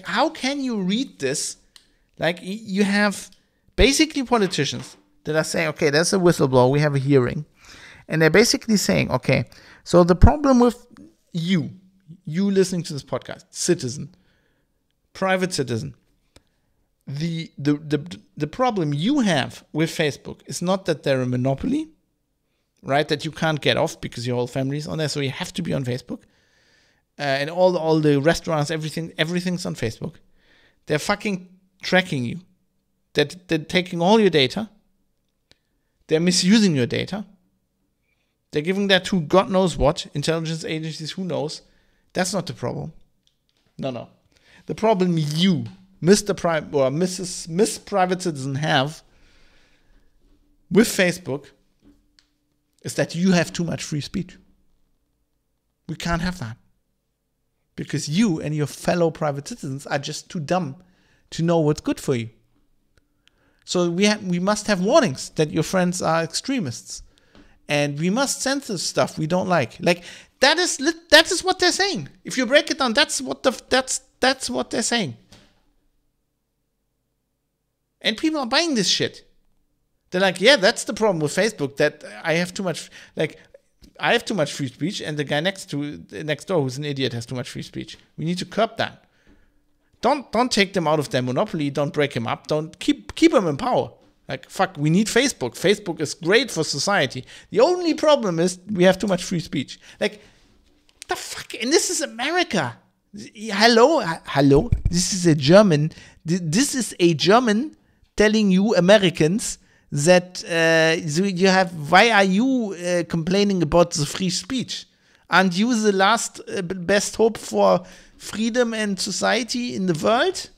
S1: how can you read this? Like, you have basically politicians that are saying, okay, there's a whistleblower, we have a hearing. And they're basically saying, okay, so the problem with you listening to this podcast, citizen, private citizen, the problem you have with Facebook is not that they're a monopoly, right? That you can't get off because your whole family's on there, so you have to be on Facebook. And all the restaurants, everything's on Facebook. They're fucking tracking you. They're taking all your data. They're misusing your data. They're giving that to God knows what, intelligence agencies, who knows. That's not the problem. No. The problem you, Mr. Private or Miss Private Citizen, have with Facebook is that you have too much free speech. We can't have that. Because you and your fellow private citizens are just too dumb to know what's good for you. So we must have warnings that your friends are extremists. And we must censor stuff we don't like. Like, that is what they're saying. If you break it down, that's what they're saying. And people are buying this shit. They're like, yeah, that's the problem with Facebook, that I have too much free speech, and the guy next door who's an idiot has too much free speech. We need to curb that. Don't take them out of their monopoly. Don't break him up. Don't keep them in power. Like, fuck, we need Facebook. Facebook is great for society. The only problem is we have too much free speech. Like, the fuck? And this is America. Hello. This is a German. This is a German telling you Americans that why are you complaining about the free speech? Aren't you the last best hope for freedom and society in the world?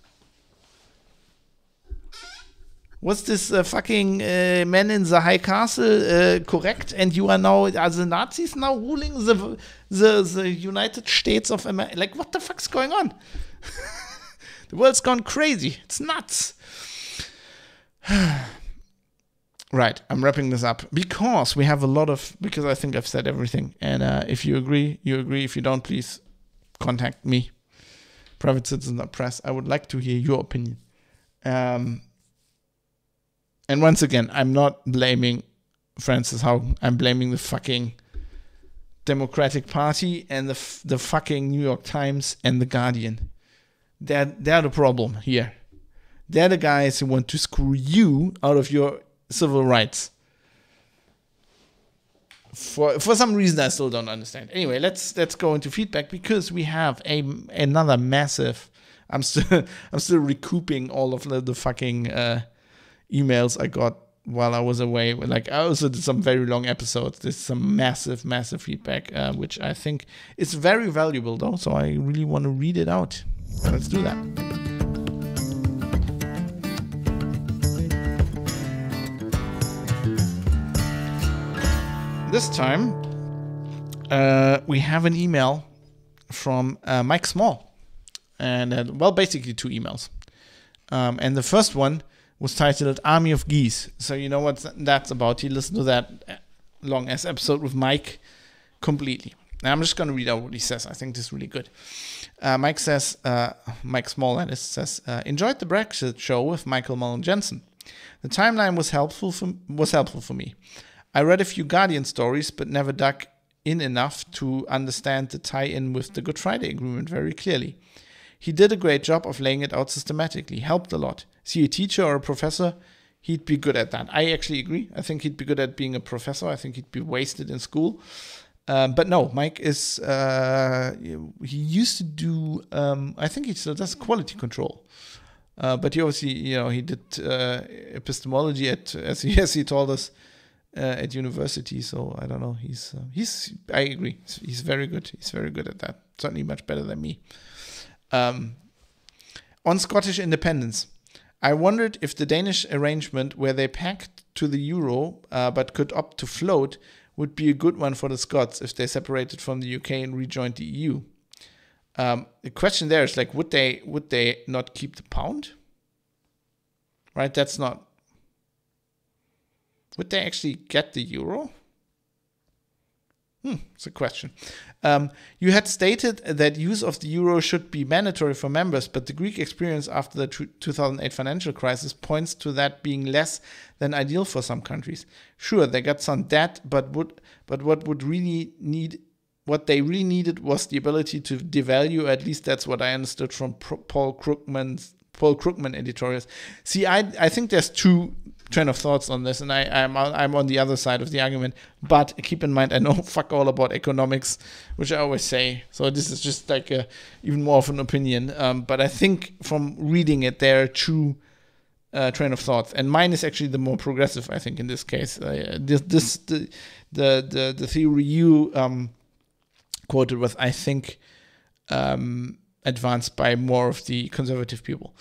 S1: Was this fucking man in the high castle correct? And you are the Nazis now ruling the United States of America? Like, what the fuck's going on? The world's gone crazy. It's nuts. Right, I'm wrapping this up because we have because I think I've said everything. And if you agree, you agree. If you don't, please contact me, privatecitizen.press. I would like to hear your opinion. And once again, I'm not blaming Francis Haugen. I'm blaming the fucking Democratic Party and the fucking New York Times and the Guardian. They're the problem here. They're the guys who want to screw you out of your civil rights. For some reason I still don't understand. Anyway, let's go into feedback because we have another massive. I'm still recouping all of the fucking emails I got while I was away. Like, I also did some very long episodes. There's some massive feedback, which I think is very valuable though. So I really want to read it out. Let's do that. This time, we have an email from Mike Small. And, basically 2 emails. And the first one was titled Army of Geese. So you know what that's about. You listen to that long-ass episode with Mike completely. Now I'm just going to read out what he says. I think this is really good. Mike Small, that is, says, enjoyed the Brexit show with Michael Mullen Jensen. The timeline was helpful for me. I read a few Guardian stories, but never dug in enough to understand the tie-in with the Good Friday Agreement very clearly. He did a great job of laying it out systematically, helped a lot. Is he a teacher or a professor? He'd be good at that. I actually agree. I think he'd be good at being a professor. I think he'd be wasted in school. But no, Mike is, he used to do, I think he still does quality control. But he obviously, he did epistemology as he told us, at university. So I don't know. I agree. He's very good. He's very good at that. Certainly much better than me. On Scottish independence, I wondered if the Danish arrangement where they pegged to the euro but could opt to float would be a good one for the Scots if they separated from the UK and rejoined the EU. The question there is like, would they not keep the pound? Right? That's not. Would they actually get the euro? It's a question. You had stated that use of the euro should be mandatory for members, but the Greek experience after the 2008 financial crisis points to that being less than ideal for some countries. Sure, they got some debt, but what they really needed was the ability to devalue. At least that's what I understood from Paul Krugman editorials. See, I think there's two train of thoughts on this, and I'm on the other side of the argument. But keep in mind, I know fuck all about economics, which I always say. So this is just like even more of an opinion. But I think from reading it, there are two train of thoughts, and mine is actually the more progressive. I think in this case, the theory you quoted was, I think, advanced by more of the conservative people.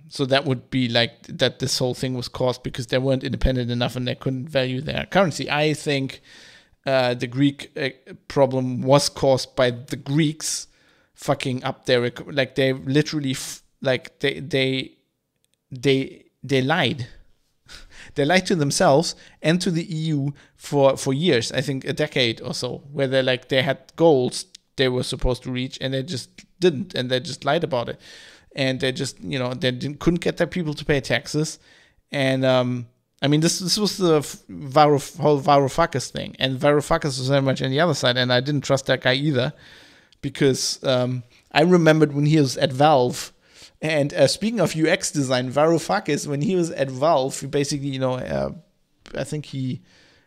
S1: So that would be like that this whole thing was caused because they weren't independent enough and they couldn't value their currency. I think the Greek problem was caused by the Greeks fucking up their, like they literally they lied. They lied to themselves and to the EU for years, I think a decade or so, where they had goals they were supposed to reach and they just didn't, and they just lied about it. And they just, couldn't get their people to pay taxes. And, this was the whole Varoufakis thing. And Varoufakis was very much on the other side. And I didn't trust that guy either. Because I remembered when he was at Valve. And speaking of UX design, Varoufakis, when he was at Valve, he basically, I think he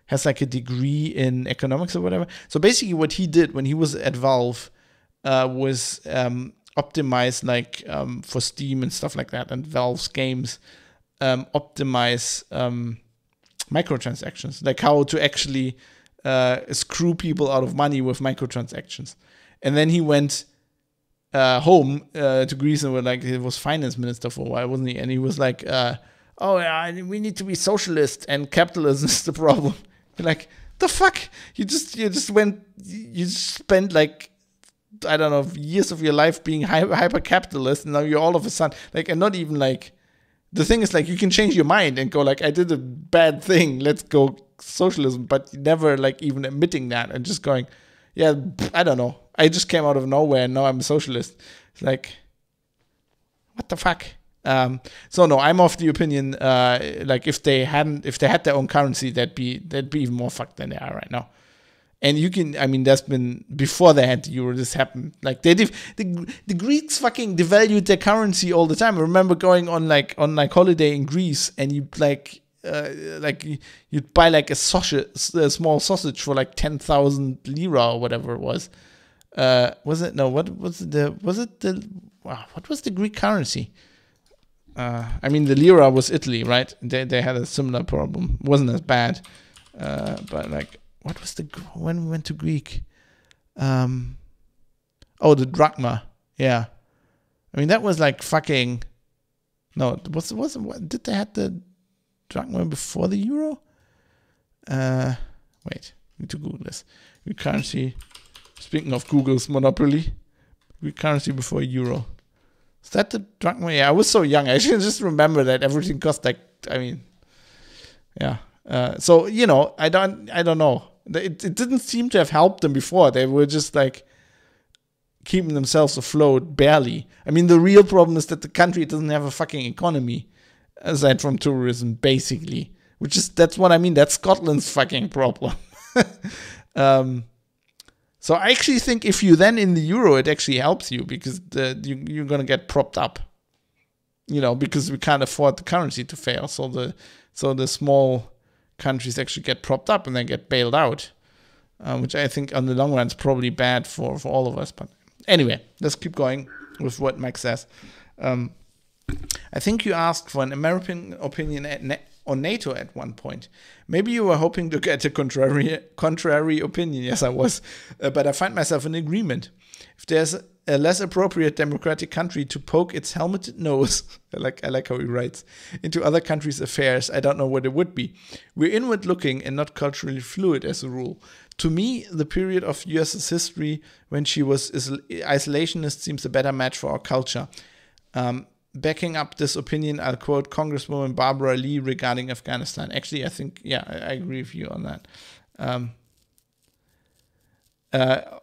S1: has like a degree in economics or whatever. So basically what he did when he was at Valve was optimize for Steam and stuff like that, and Valve's games optimize microtransactions, like how to actually screw people out of money with microtransactions. And then he went home to Greece and he was finance minister for a while, wasn't he? And he was like, we need to be socialist and capitalism is the problem. You're like, the fuck? You just spent I don't know, years of your life being hyper capitalist, and now you're all of a sudden and not even the thing is you can change your mind and go I did a bad thing, let's go socialism, but never even admitting that and just going, yeah, I don't know, I just came out of nowhere and now I'm a socialist. It's what the fuck? So no, I'm of the opinion if they had their own currency, they'd be even more fucked than they are right now. And there's been, before they had the euro, this happened. The Greeks fucking devalued their currency all the time. I remember going on holiday in Greece, and you'd buy a small sausage for 10,000 lira or whatever it was. What was the Greek currency? The lira was Italy, right? They had a similar problem. It wasn't as bad, but what was when we went to Greek? The drachma. Yeah. That was fucking. No, did they have the drachma before the euro? Wait, need to Google this. Greek currency. Speaking of Google's monopoly, Greek currency before euro. Is that the drachma? Yeah, I was so young. I should just remember that everything cost yeah. So I don't know. It didn't seem to have helped them before. They were just keeping themselves afloat barely. The real problem is that the country doesn't have a fucking economy aside from tourism, basically. That's what I mean. That's Scotland's fucking problem. So I actually think if you then in the euro, it actually helps you because you're gonna get propped up. Because we can't afford the currency to fail. So the small countries actually get propped up and then get bailed out. which I think on the long run is probably bad for all of us. But anyway, let's keep going with what Mike says. I think you asked for an American opinion on NATO at one point. Maybe you were hoping to get a contrary opinion. Yes, I was. But I find myself in agreement. If there's a less appropriate democratic country to poke its helmeted nose, I like how he writes, into other countries' affairs, I don't know what it would be. We're inward looking and not culturally fluid as a rule. To me, the period of US's history when she was isolationist seems a better match for our culture. Backing up this opinion, I'll quote Congresswoman Barbara Lee regarding Afghanistan. Actually, I think, yeah, I agree with you on that.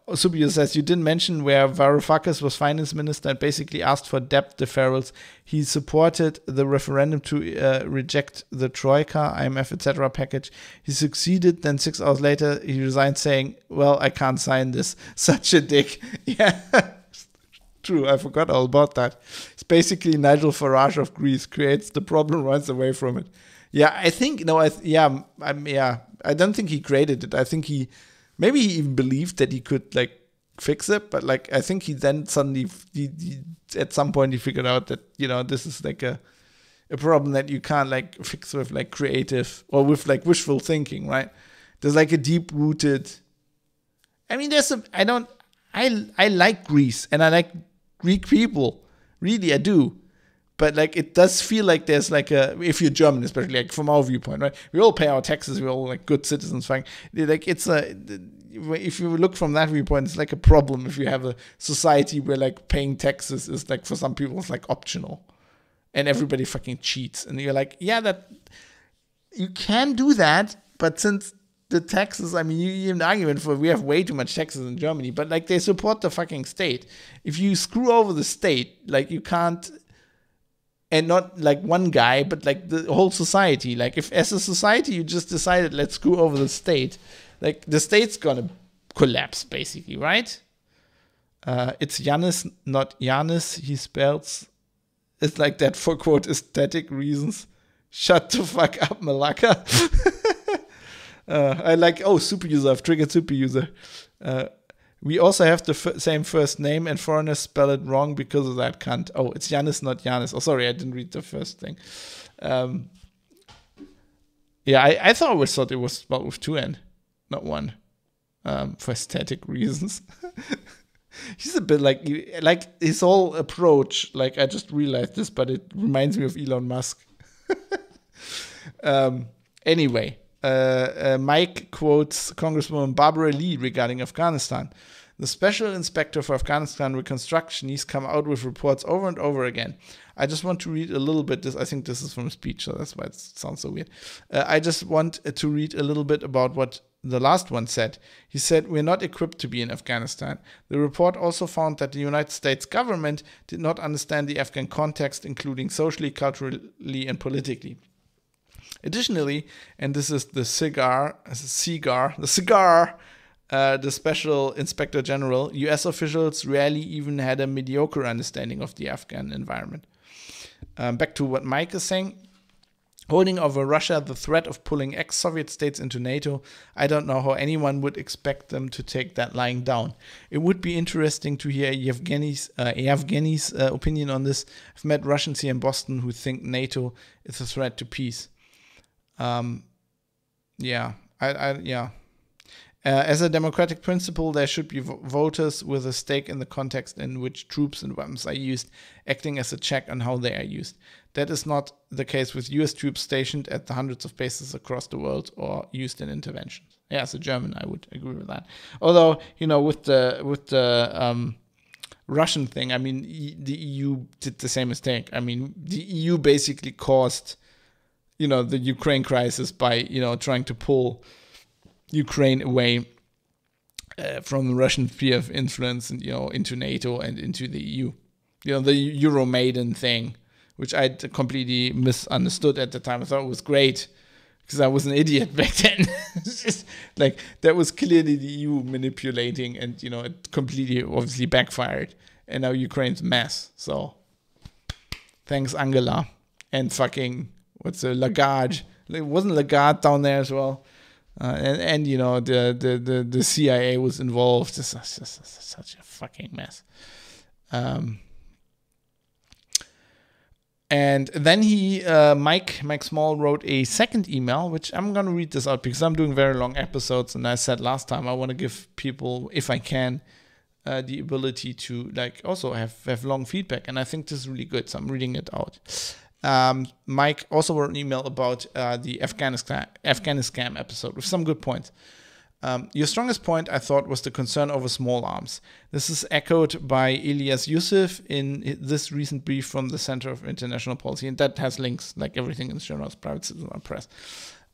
S1: Subio says, you didn't mention where Varoufakis was finance minister and basically asked for debt deferrals. He supported the referendum to reject the Troika, IMF, etc. package. He succeeded. Then 6 hours later, he resigned saying, well, I can't sign this. Such a dick. Yeah. True, I forgot all about that. It's basically Nigel Farage of Greece, creates the problem, runs away from it. Yeah, I think, I don't think he created it. I think maybe he even believed that he could, like, fix it, but, like, I think he then suddenly, at some point, he figured out that, you know, this is, like, a problem that you can't, like, fix with, like, creative, or with, like, wishful thinking, right? There's, like, a deep-rooted, I mean, I like Greece, and I like Greek people. Really, I do. But, like, it does feel like there's, like, if you're German, especially, like, from our viewpoint, right? We all pay our taxes. We're all, like, good citizens. Like, it's if you look from that viewpoint, it's, like, a problem if you have a society where, like, paying taxes is, like, for some people, it's, like, optional. And everybody fucking cheats. And you're like, yeah, that, you can do that, but since the taxes, I mean, you have an argument for we have way too much taxes in Germany, but, like, they support the fucking state. If you screw over the state, like, you can't, and not, like, one guy, but, like, the whole society. Like, if as a society you just decided, let's screw over the state, like, the state's gonna collapse, basically, right? It's Yanis, not Yanis, he spells. It's like that for, quote, aesthetic reasons. Shut the fuck up, Malaka. I like, super user, I've triggered super user. We also have the same first name, and foreigners spell it wrong because of that cunt. Oh, it's Yanis, not Yanis. Oh, sorry, I didn't read the first thing. I thought it was spelled with 2 N, not 1, for aesthetic reasons. He's a bit like his whole approach, like, I just realized this, but it reminds me of Elon Musk. Anyway. Mike quotes Congresswoman Barbara Lee regarding Afghanistan. The special inspector for Afghanistan reconstruction, he's come out with reports over and over again. I just want to read a little bit. I think this is from a speech, so that's why it sounds so weird. I just want to read a little bit about what the last one said. He said, we're not equipped to be in Afghanistan. The report also found that the United States government did not understand the Afghan context, including socially, culturally, and politically. Additionally, and this is the special inspector general, U.S. officials rarely even had a mediocre understanding of the Afghan environment. Back to what Mike is saying. Holding over Russia the threat of pulling ex-Soviet states into NATO, I don't know how anyone would expect them to take that lying down. It would be interesting to hear Yevgeny's opinion on this. I've met Russians here in Boston who think NATO is a threat to peace. As a democratic principle, there should be voters with a stake in the context in which troops and weapons are used, acting as a check on how they are used. That is not the case with U.S. troops stationed at the hundreds of bases across the world or used in interventions. Yeah, as a German, I would agree with that. Although, you know, with the Russian thing, I mean, the EU did the same mistake. I mean, the EU basically caused, you know, the Ukraine crisis by, you know, trying to pull Ukraine away from the Russian sphere of influence, and, you know, into NATO and into the EU. You know, the Euromaidan thing, which I completely misunderstood at the time. I thought it was great because I was an idiot back then. It's just, like, that was clearly the EU manipulating, and, you know, it completely obviously backfired. And now Ukraine's a mess. So thanks, Angela. And fucking, what's the Lagarde? Wasn't Lagarde down there as well? And you know, the CIA was involved. This is such a fucking mess. And then Mike Small wrote a second email, which I'm going to read this out because I'm doing very long episodes. And I said last time, I want to give people, if I can, the ability to like also have long feedback. And I think this is really good. So I'm reading it out. Mike also wrote an email about the Afghanistan episode with some good points. Your strongest point, I thought, was the concern over small arms. This is echoed by Ilyas Yusuf in this recent brief from the Center of International Policy, and that has links, like everything in the show notes, private citizen press.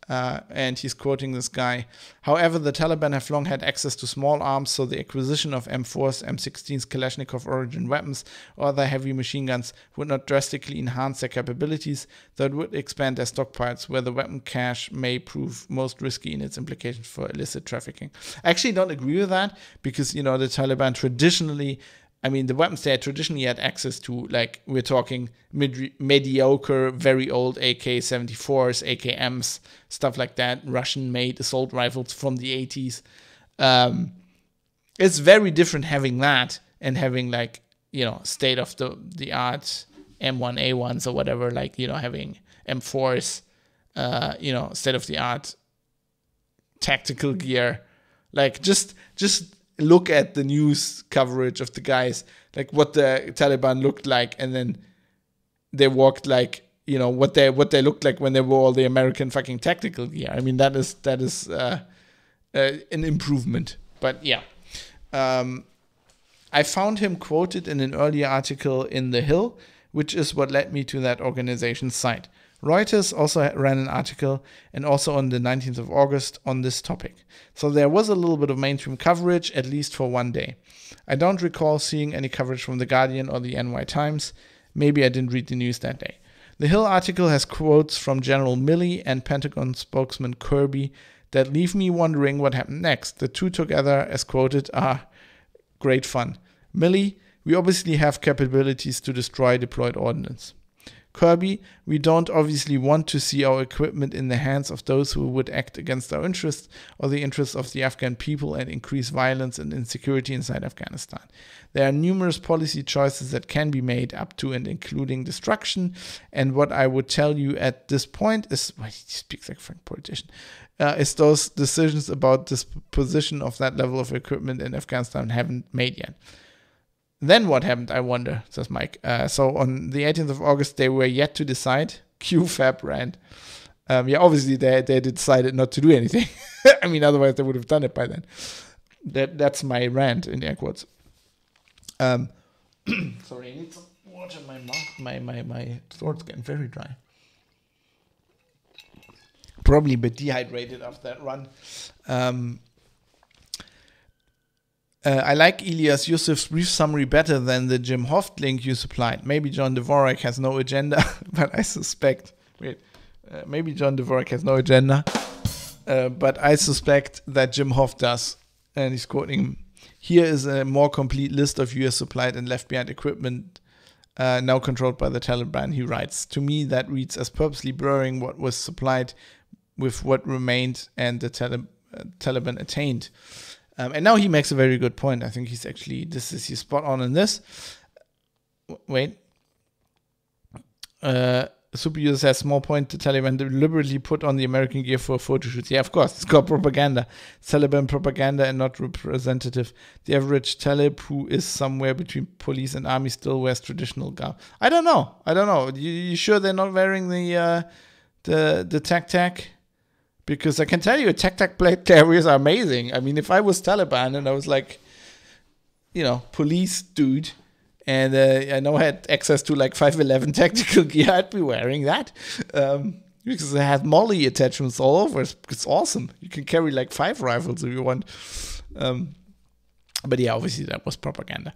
S1: And he's quoting this guy. However, the Taliban have long had access to small arms, so the acquisition of M4s, M16s, Kalashnikov origin weapons, or other heavy machine guns would not drastically enhance their capabilities, though it would expand their stockpiles, where the weapon cache may prove most risky in its implications for illicit trafficking. I actually don't agree with that, because, you know, the Taliban traditionally, I mean, the weapons they traditionally had access to, like, we're talking mediocre, very old AK-74s, AKMs, stuff like that, Russian-made assault rifles from the 80s. It's very different having that and having, like, you know, state-of-the-art M1A1s or whatever, like, you know, having M4s, you know, state-of-the-art tactical gear. Like, just look at the news coverage of the guys, like what the Taliban looked like, and then they walked like, you know, what they looked like when they wore all the American fucking tactical gear. I mean, that is an improvement. But yeah, I found him quoted in an earlier article in The Hill, which is what led me to that organization's site. Reuters also ran an article, and also on the 19th of August, on this topic. So there was a little bit of mainstream coverage, at least for one day. I don't recall seeing any coverage from The Guardian or the NY Times. Maybe I didn't read the news that day. The Hill article has quotes from General Milley and Pentagon spokesman Kirby that leave me wondering what happened next. The two together, as quoted, are great fun. Milley, we obviously have capabilities to destroy deployed ordnance. Kirby, we don't obviously want to see our equipment in the hands of those who would act against our interests or the interests of the Afghan people and increase violence and insecurity inside Afghanistan. There are numerous policy choices that can be made, up to and including destruction, and what I would tell you at this point is, well, he speaks like a Frank politician, is those decisions about disposition of that level of equipment in Afghanistan haven't made yet. Then what happened, I wonder, says Mike. So on the 18th of August, they were yet to decide. QFAB rant. Yeah, obviously they decided not to do anything. I mean, otherwise they would have done it by then. That's my rant in air quotes. Sorry, I need some water in my mouth. My throat's getting very dry. Probably a bit dehydrated after that run. I like Ilyas Yusuf's brief summary better than the Jim Hoft link you supplied. Maybe John Dvorak has no agenda, but I suspect... maybe John Dvorak has no agenda, but I suspect that Jim Hoft does. And he's quoting him. Here is a more complete list of US supplied and left behind equipment now controlled by the Taliban, he writes. To me, that reads as purposely blurring what was supplied with what remained and the Taliban attained. And now he makes a very good point. I think he's spot on in this. Wait. Super user says, small point, the Taliban deliberately put on the American gear for photo shoots. Yeah, of course, it's called propaganda. It's Taliban propaganda and not representative. The average Talib who is somewhere between police and army still wears traditional garb. I don't know. You sure they're not wearing the tac-tac? Because I can tell you, tac-tac blade carriers are amazing. I mean, if I was Taliban and I was like, you know, police dude, and I know I had access to like 511 tactical gear, I'd be wearing that. Because they have molly attachments all over. It's awesome. You can carry like 5 rifles if you want. But yeah, obviously that was propaganda.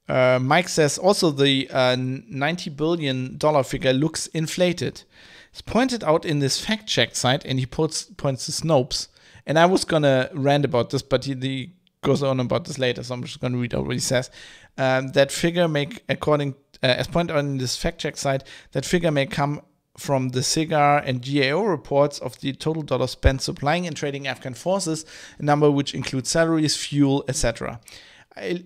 S1: Mike says, also the $90 billion figure looks inflated. It's pointed out in this fact-check site, and he points to Snopes. And I was going to rant about this, but he goes on about this later, so I'm just going to read out what he says. That figure may, according as pointed out in this fact-check site, that figure may come from the SIGAR and GAO reports of the total dollars spent supplying and trading Afghan forces, a number which includes salaries, fuel, etc.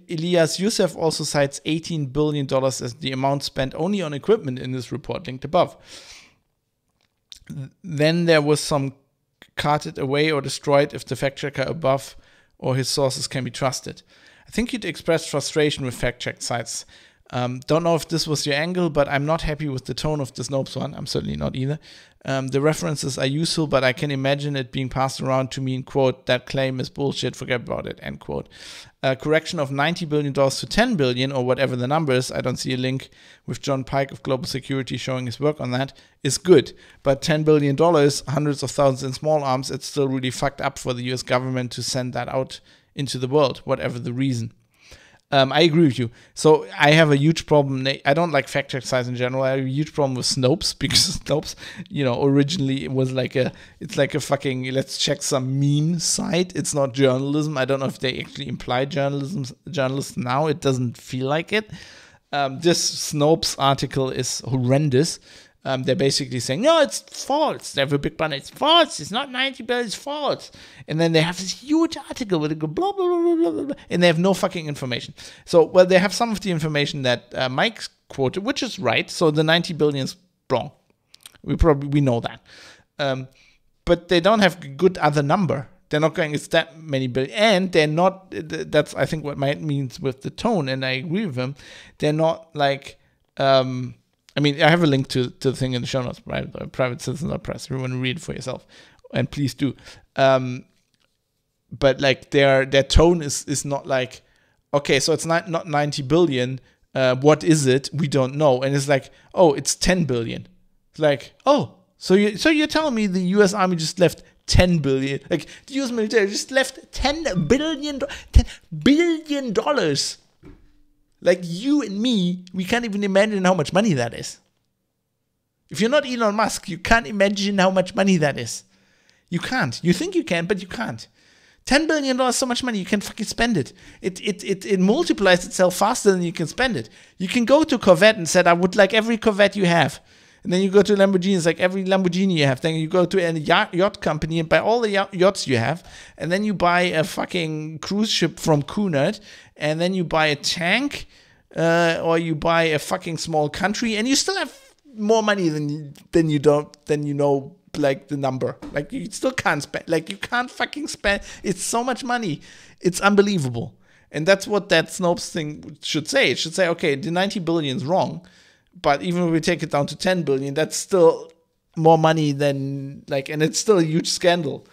S1: Elias Youssef also cites $18 billion as the amount spent only on equipment in this report linked above. Then there was some carted away or destroyed if the fact checker above or his sources can be trusted. I think you'd expressed frustration with fact check sites. Don't know if this was your angle, but I'm not happy with the tone of the Snopes one. I'm certainly not either. The references are useful, but I can imagine it being passed around to mean, quote, that claim is bullshit, forget about it, end quote. Correction of $90 billion to $10 billion, or whatever the number is, I don't see a link with John Pike of Global Security showing his work on that, is good. But $10 billion, hundreds of thousands in small arms, it's still really fucked up for the US government to send that out into the world, whatever the reason. I agree with you. So I have a huge problem. I don't like fact check sites in general. I have a huge problem with Snopes because Snopes, originally it was it's like a fucking let's check some meme site. It's not journalism. I don't know if they actually imply journalists now. It doesn't feel like it. This Snopes article is horrendous. They're basically saying, no, it's false. They have a big banner. It's false. It's not 90 billion. It's false. And then they have this huge article where they go blah, blah, blah, blah, blah, blah, and they have no fucking information. So, well, they have some of the information that Mike quoted, which is right. So the 90 billion is wrong. We know that. But they don't have a good other number. They're not going, it's that many billion. And they're not, that's, I think, what Mike means with the tone. And I agree with him. They're not like, I have a link to the thing in the show notes, right? Private Citizen.press. You want to read it for yourself, and please do. But like their tone is not like, okay, so it's not 90 billion. What is it? We don't know. And it's like, oh, it's 10 billion. It's like, oh, so you're telling me the U.S. Army just left 10 billion? Like the U.S. military just left $10 billion. Like you and me, we can't even imagine how much money that is. If you're not Elon Musk, you can't imagine how much money that is. You can't. You think you can, but you can't. $10 billion is so much money, you can fucking spend it. It multiplies itself faster than you can spend it. You can go to Corvette and say, I would like every Corvette you have. And then you go to Lamborghini, it's like every Lamborghini you have. Then you go to a yacht company and buy all the yachts you have. And then you buy a fucking cruise ship from Cunard. And then you buy a tank, or you buy a fucking small country, and you still have more money than you know, like the number. Like you still can't spend. Like you can't fucking spend. It's so much money. It's unbelievable. And that's what that Snopes thing should say. It should say, okay, the 90 billion is wrong. But even if we take it down to 10 billion, that's still more money than and it's still a huge scandal.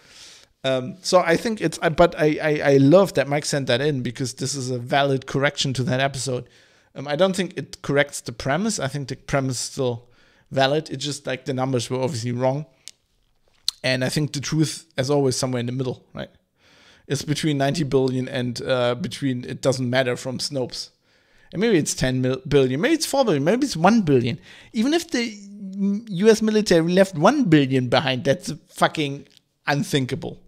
S1: So I think I love that Mike sent that in because this is a valid correction to that episode. I don't think it corrects the premise. I think the premise is still valid. It's just like the numbers were obviously wrong. And I think the truth, as always, somewhere in the middle, right? It's between 90 billion and between it doesn't matter from Snopes. And maybe it's 10 billion, maybe it's 4 billion, maybe it's 1 billion. Even if the US military left 1 billion behind, that's fucking unthinkable.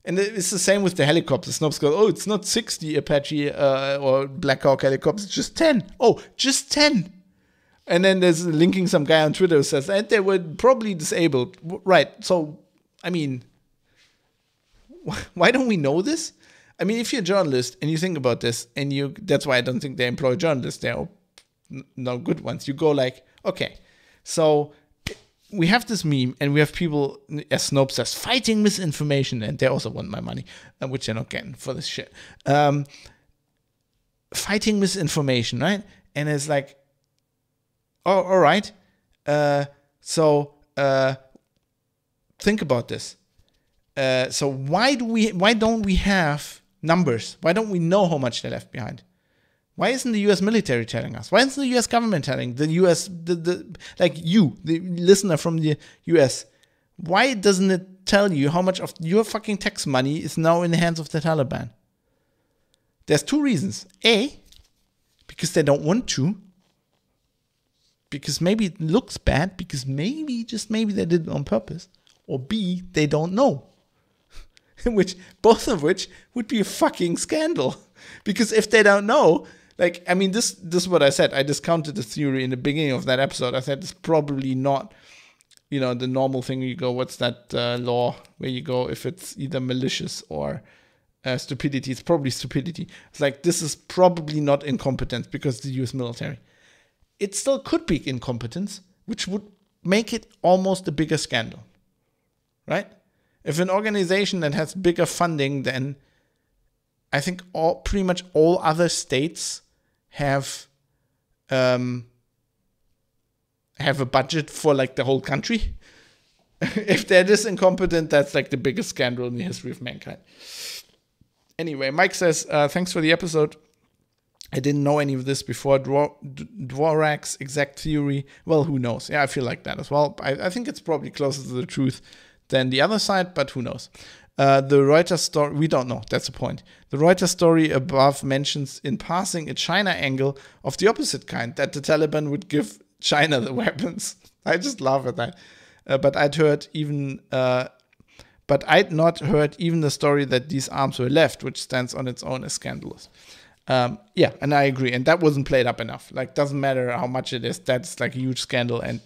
S1: And it's the same with the helicopters. Snopes go, oh, it's not 60 Apache or Black Hawk helicopters, just 10. Oh, just 10. And then there's linking some guy on Twitter who says, and they were probably disabled. Right, so, I mean, why don't we know this? I mean, if you're a journalist and you think about this, and that's why I don't think they employ journalists. They're no good ones. You go like, okay, so we have this meme, and we have people, as Snopes says, fighting misinformation, and they also want my money, which they're not getting for this shit. Fighting misinformation, right? And it's like, oh, all right. So think about this. So why don't we have numbers? Why don't we know how much they left behind? Why isn't the U.S. military telling us? Why isn't the U.S. government telling the U.S. like you, the listener from the U.S.? Why doesn't it tell you how much of your fucking tax money is now in the hands of the Taliban? There's two reasons. A, because they don't want to. Because maybe it looks bad. Because maybe, just maybe, they did it on purpose. Or B, they don't know. Both of which would be a fucking scandal. Because if they don't know, this is what I said. I discounted the theory in the beginning of that episode. I said it's probably not the normal thing you go, what's that law where you go if it's either malicious or stupidity? It's probably stupidity. It's like, this is probably not incompetence because the US military. It still could be incompetence, which would make it almost a bigger scandal, right? If an organization that has bigger funding than, I think pretty much all other states have a budget for like the whole country. If they're this incompetent, that's like the biggest scandal in the history of mankind. Anyway, Mike says, thanks for the episode. I didn't know any of this before. Dvorak's exact theory. Well, who knows? Yeah, I feel like that as well. I think it's probably closer to the truth than the other side, but who knows? The Reuters story, we don't know. That's the point. The Reuters story above mentions in passing a China angle of the opposite kind, that the Taliban would give China the weapons. I just laugh at that. But I'd not heard even the story that these arms were left, which stands on its own as scandalous. Yeah, and I agree. And that wasn't played up enough. Like, doesn't matter how much it is. That's like a huge scandal. And,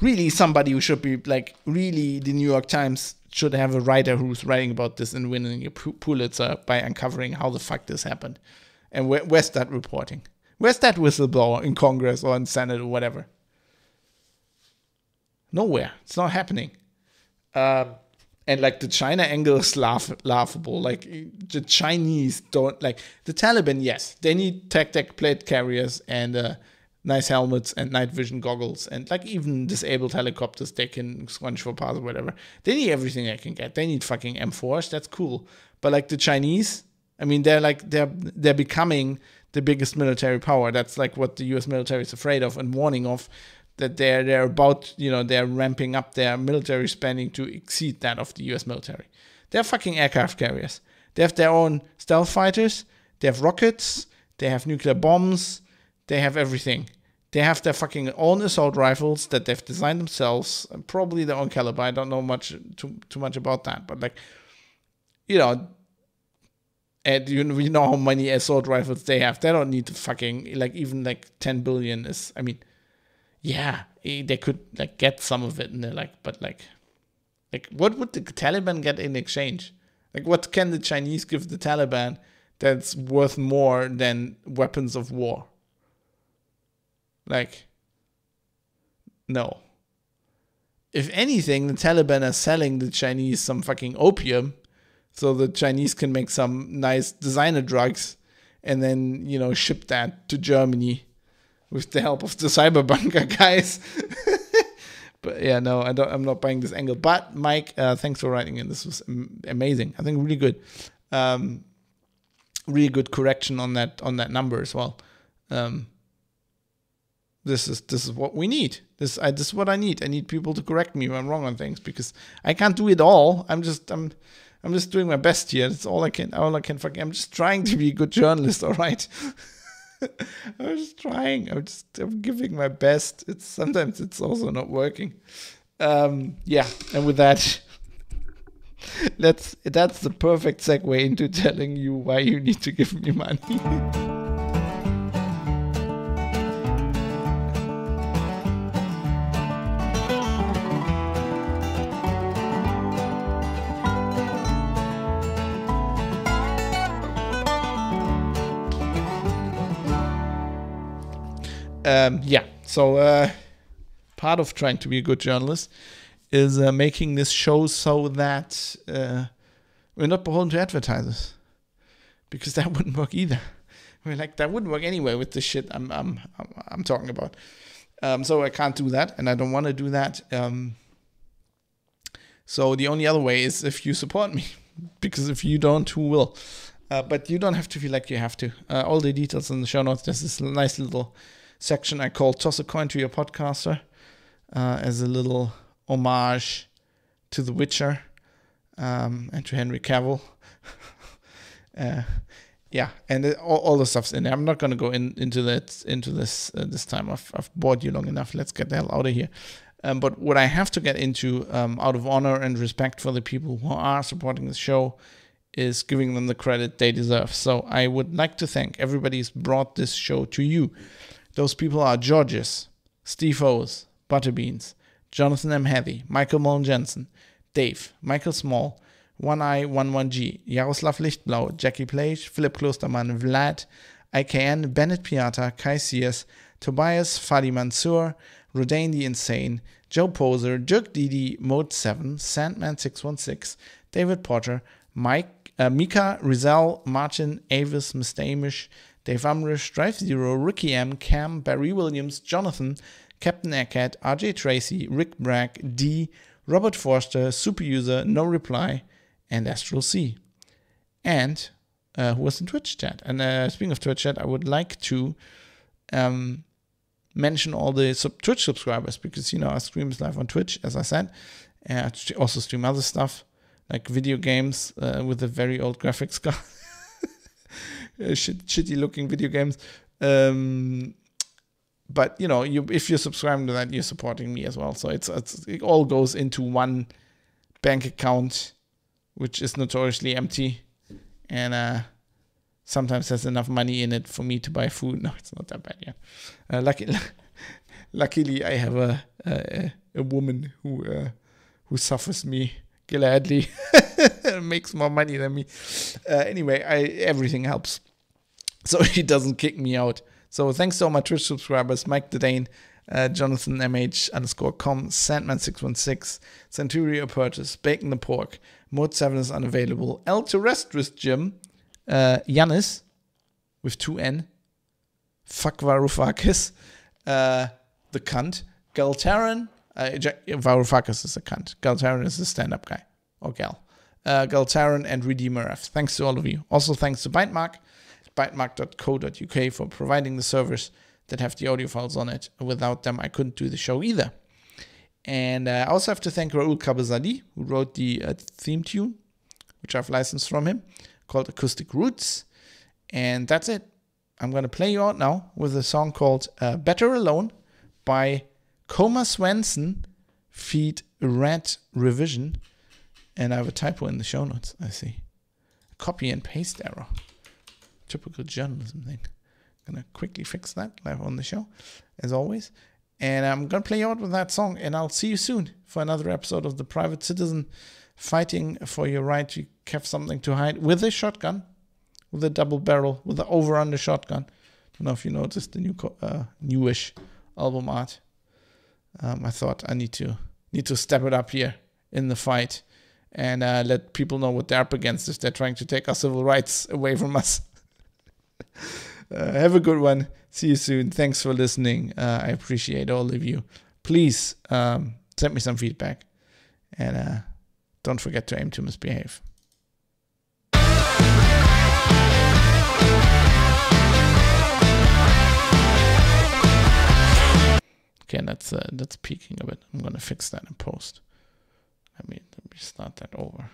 S1: really somebody who should be like, really the New York Times should have a writer who's writing about this and winning a Pulitzer by uncovering how the fuck this happened. And where's that reporting? Where's that whistleblower in Congress or in Senate or whatever? Nowhere. It's not happening. And like the China angle is laughable. Like the Chinese don't like the Taliban. Yes, they need tactic plate carriers and nice helmets and night vision goggles and like even disabled helicopters they can scrunch for parts or whatever. They need everything they can get. They need fucking M4s. That's cool. But like the Chinese, I mean, they're becoming the biggest military power. That's like what the U.S. military is afraid of and warning of. That they're about, they're ramping up their military spending to exceed that of the US military. They're fucking aircraft carriers. They have their own stealth fighters. They have rockets. They have nuclear bombs. They have everything. They have their fucking own assault rifles that they've designed themselves. Probably their own caliber. I don't know too much about that. But like, and we know how many assault rifles they have. They don't need to fucking, like even like 10 billion is, I mean, yeah, they could like get some of it, and they're like, but like, what would the Taliban get in exchange? Like, what can the Chinese give the Taliban that's worth more than weapons of war? Like, no. If anything, the Taliban are selling the Chinese some fucking opium, so the Chinese can make some nice designer drugs, and then ship that to Germany. With the help of the cyberbunker guys. But yeah, no, I'm not buying this angle. But Mike, thanks for writing in. This was amazing. I think really good. Really good correction on that number as well. This is what we need. This is what I need. I need people to correct me when I'm wrong on things because I can't do it all. I'm just doing my best here. That's all I can fucking. I'm just trying to be a good journalist, all right? I'm just trying. I'm giving my best. Sometimes it's also not working. Yeah, and with that, that's the perfect segue into telling you why you need to give me money. So part of trying to be a good journalist is making this show so that we're not beholden to advertisers, because that wouldn't work either. We're like, that wouldn't work anyway with the shit I'm talking about. So I can't do that, and I don't want to do that. So the only other way is if you support me, because if you don't, who will? But you don't have to feel like you have to. All the details in the show notes. There's this nice little section I call Toss a Coin to Your Podcaster as a little homage to The Witcher and to Henry Cavill. Yeah, and all the stuff's in there. I'm not going to go into this this time. I've bored you long enough. Let's get the hell out of here. But what I have to get into, out of honor and respect for the people who are supporting the show, is giving them the credit they deserve. So I would like to thank everybody who's brought this show to you. Those people are Georges, Steve O's, Butterbeans, Jonathan M. Heathy, Michael Mullen Jensen, Dave, Michael Small, One Eye 11G, Jaroslav Lichtblau, Jackie Plage, Philipp Klostermann, Vlad, IKN, Bennett Piata, Kai Sears, Tobias, Fadi Mansour, Rodane the Insane, Joe Poser, Dirk Didi, Mode 7, Sandman 616, David Potter, Mika, Rizal, Martin, Avis, Mr. Amish, Dave Amrish, Drive Zero, Ricky M, Cam, Barry Williams, Jonathan, Captain Eckhead, RJ Tracy, Rick Bragg, D, Robert Forster, Superuser, No Reply, and Astral C. And who was in Twitch chat. And speaking of Twitch chat, I would like to mention all the Twitch subscribers, because, you know, I stream live on Twitch, as I said. I also stream other stuff, like video games with a very old graphics card. Shitty looking video games. But, you know, if you're subscribing to that, you're supporting me as well. So it all goes into one bank account, which is notoriously empty. And sometimes has enough money in it for me to buy food. No, it's not that bad yet. Luckily, I have a woman who suffers me gladly, makes more money than me. Anyway, everything helps, so he doesn't kick me out. So thanks to all my Twitch subscribers: Mike Dedane, Jonathan MH_com, Sandman616, Centurio Purchase, Bacon the Pork, Mode 7 is unavailable, El Terrestris Jim, Yanis with 2N, Fuck Varoufakis, The Cunt, Galtaran, Varoufakis is a cunt, Galtaran is a stand-up guy, or gal, Galtaran and Redeemer F. Thanks to all of you. Also thanks to Bytemark, bytemark.co.uk, for providing the servers that have the audio files on it. Without them, I couldn't do the show either. And I also have to thank Raoul Kabazadi, who wrote the theme tune, which I've licensed from him, called Acoustic Roots. And that's it. I'm going to play you out now with a song called Better Alone by Coma Swenson feat. Red Revision. And I have a typo in the show notes, I see. A copy and paste error. Typical journalism thing. I'm going to quickly fix that live on the show, as always. And I'm going to play you out with that song, and I'll see you soon for another episode of The Private Citizen, fighting for your right to have something to hide with a shotgun, with a double barrel, with the over-under shotgun. Don't know if you noticed the new newish album art. I thought I need to step it up here in the fight and let people know what they're up against if they're trying to take our civil rights away from us. Have a good one. See you soon. Thanks for listening. I appreciate all of you. Please send me some feedback. And don't forget to aim to misbehave. Okay, that's peaking a bit. I'm going to fix that in post. Let me start that over.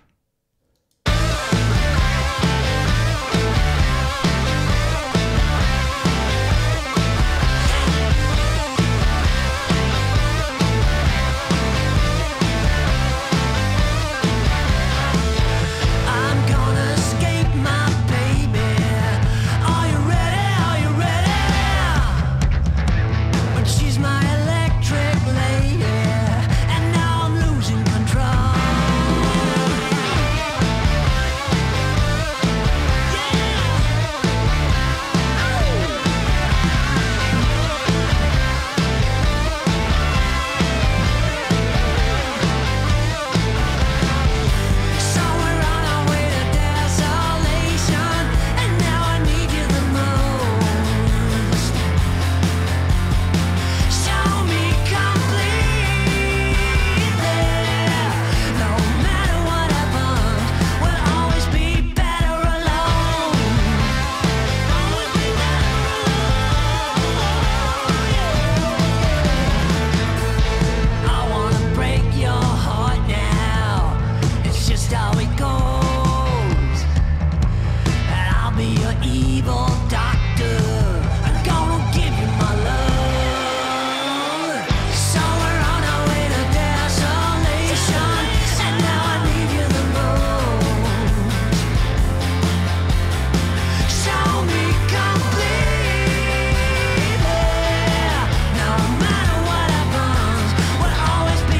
S3: Always be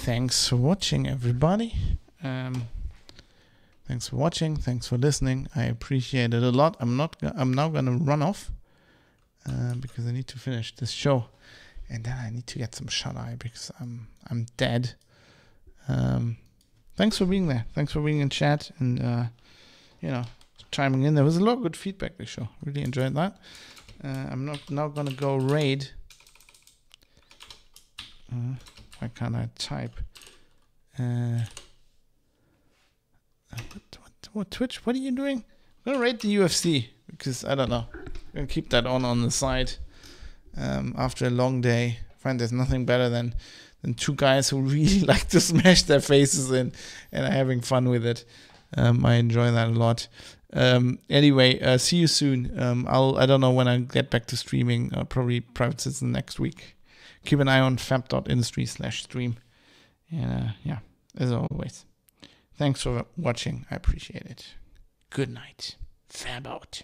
S1: thanks for watching, everybody. Thanks for watching. Thanks for listening. I appreciate it a lot. I'm now gonna run off because I need to finish this show, and then I need to get some shut eye because I'm dead. Thanks for being there. Thanks for being in chat and chiming in. There was a lot of good feedback this show. Really enjoyed that. I'm now gonna go raid. Why can't I type? What Twitch? What are you doing? I'm gonna raid the UFC because I don't know. I'm gonna keep that on the side. After a long day, I find there's nothing better than two guys who really like to smash their faces in and are having fun with it. I enjoy that a lot. Anyway, see you soon. I don't know when I get back to streaming. Probably private citizen next week. Keep an eye on fab.industry/stream. And yeah, as always, thanks for watching. I appreciate it. Good night. Fab out.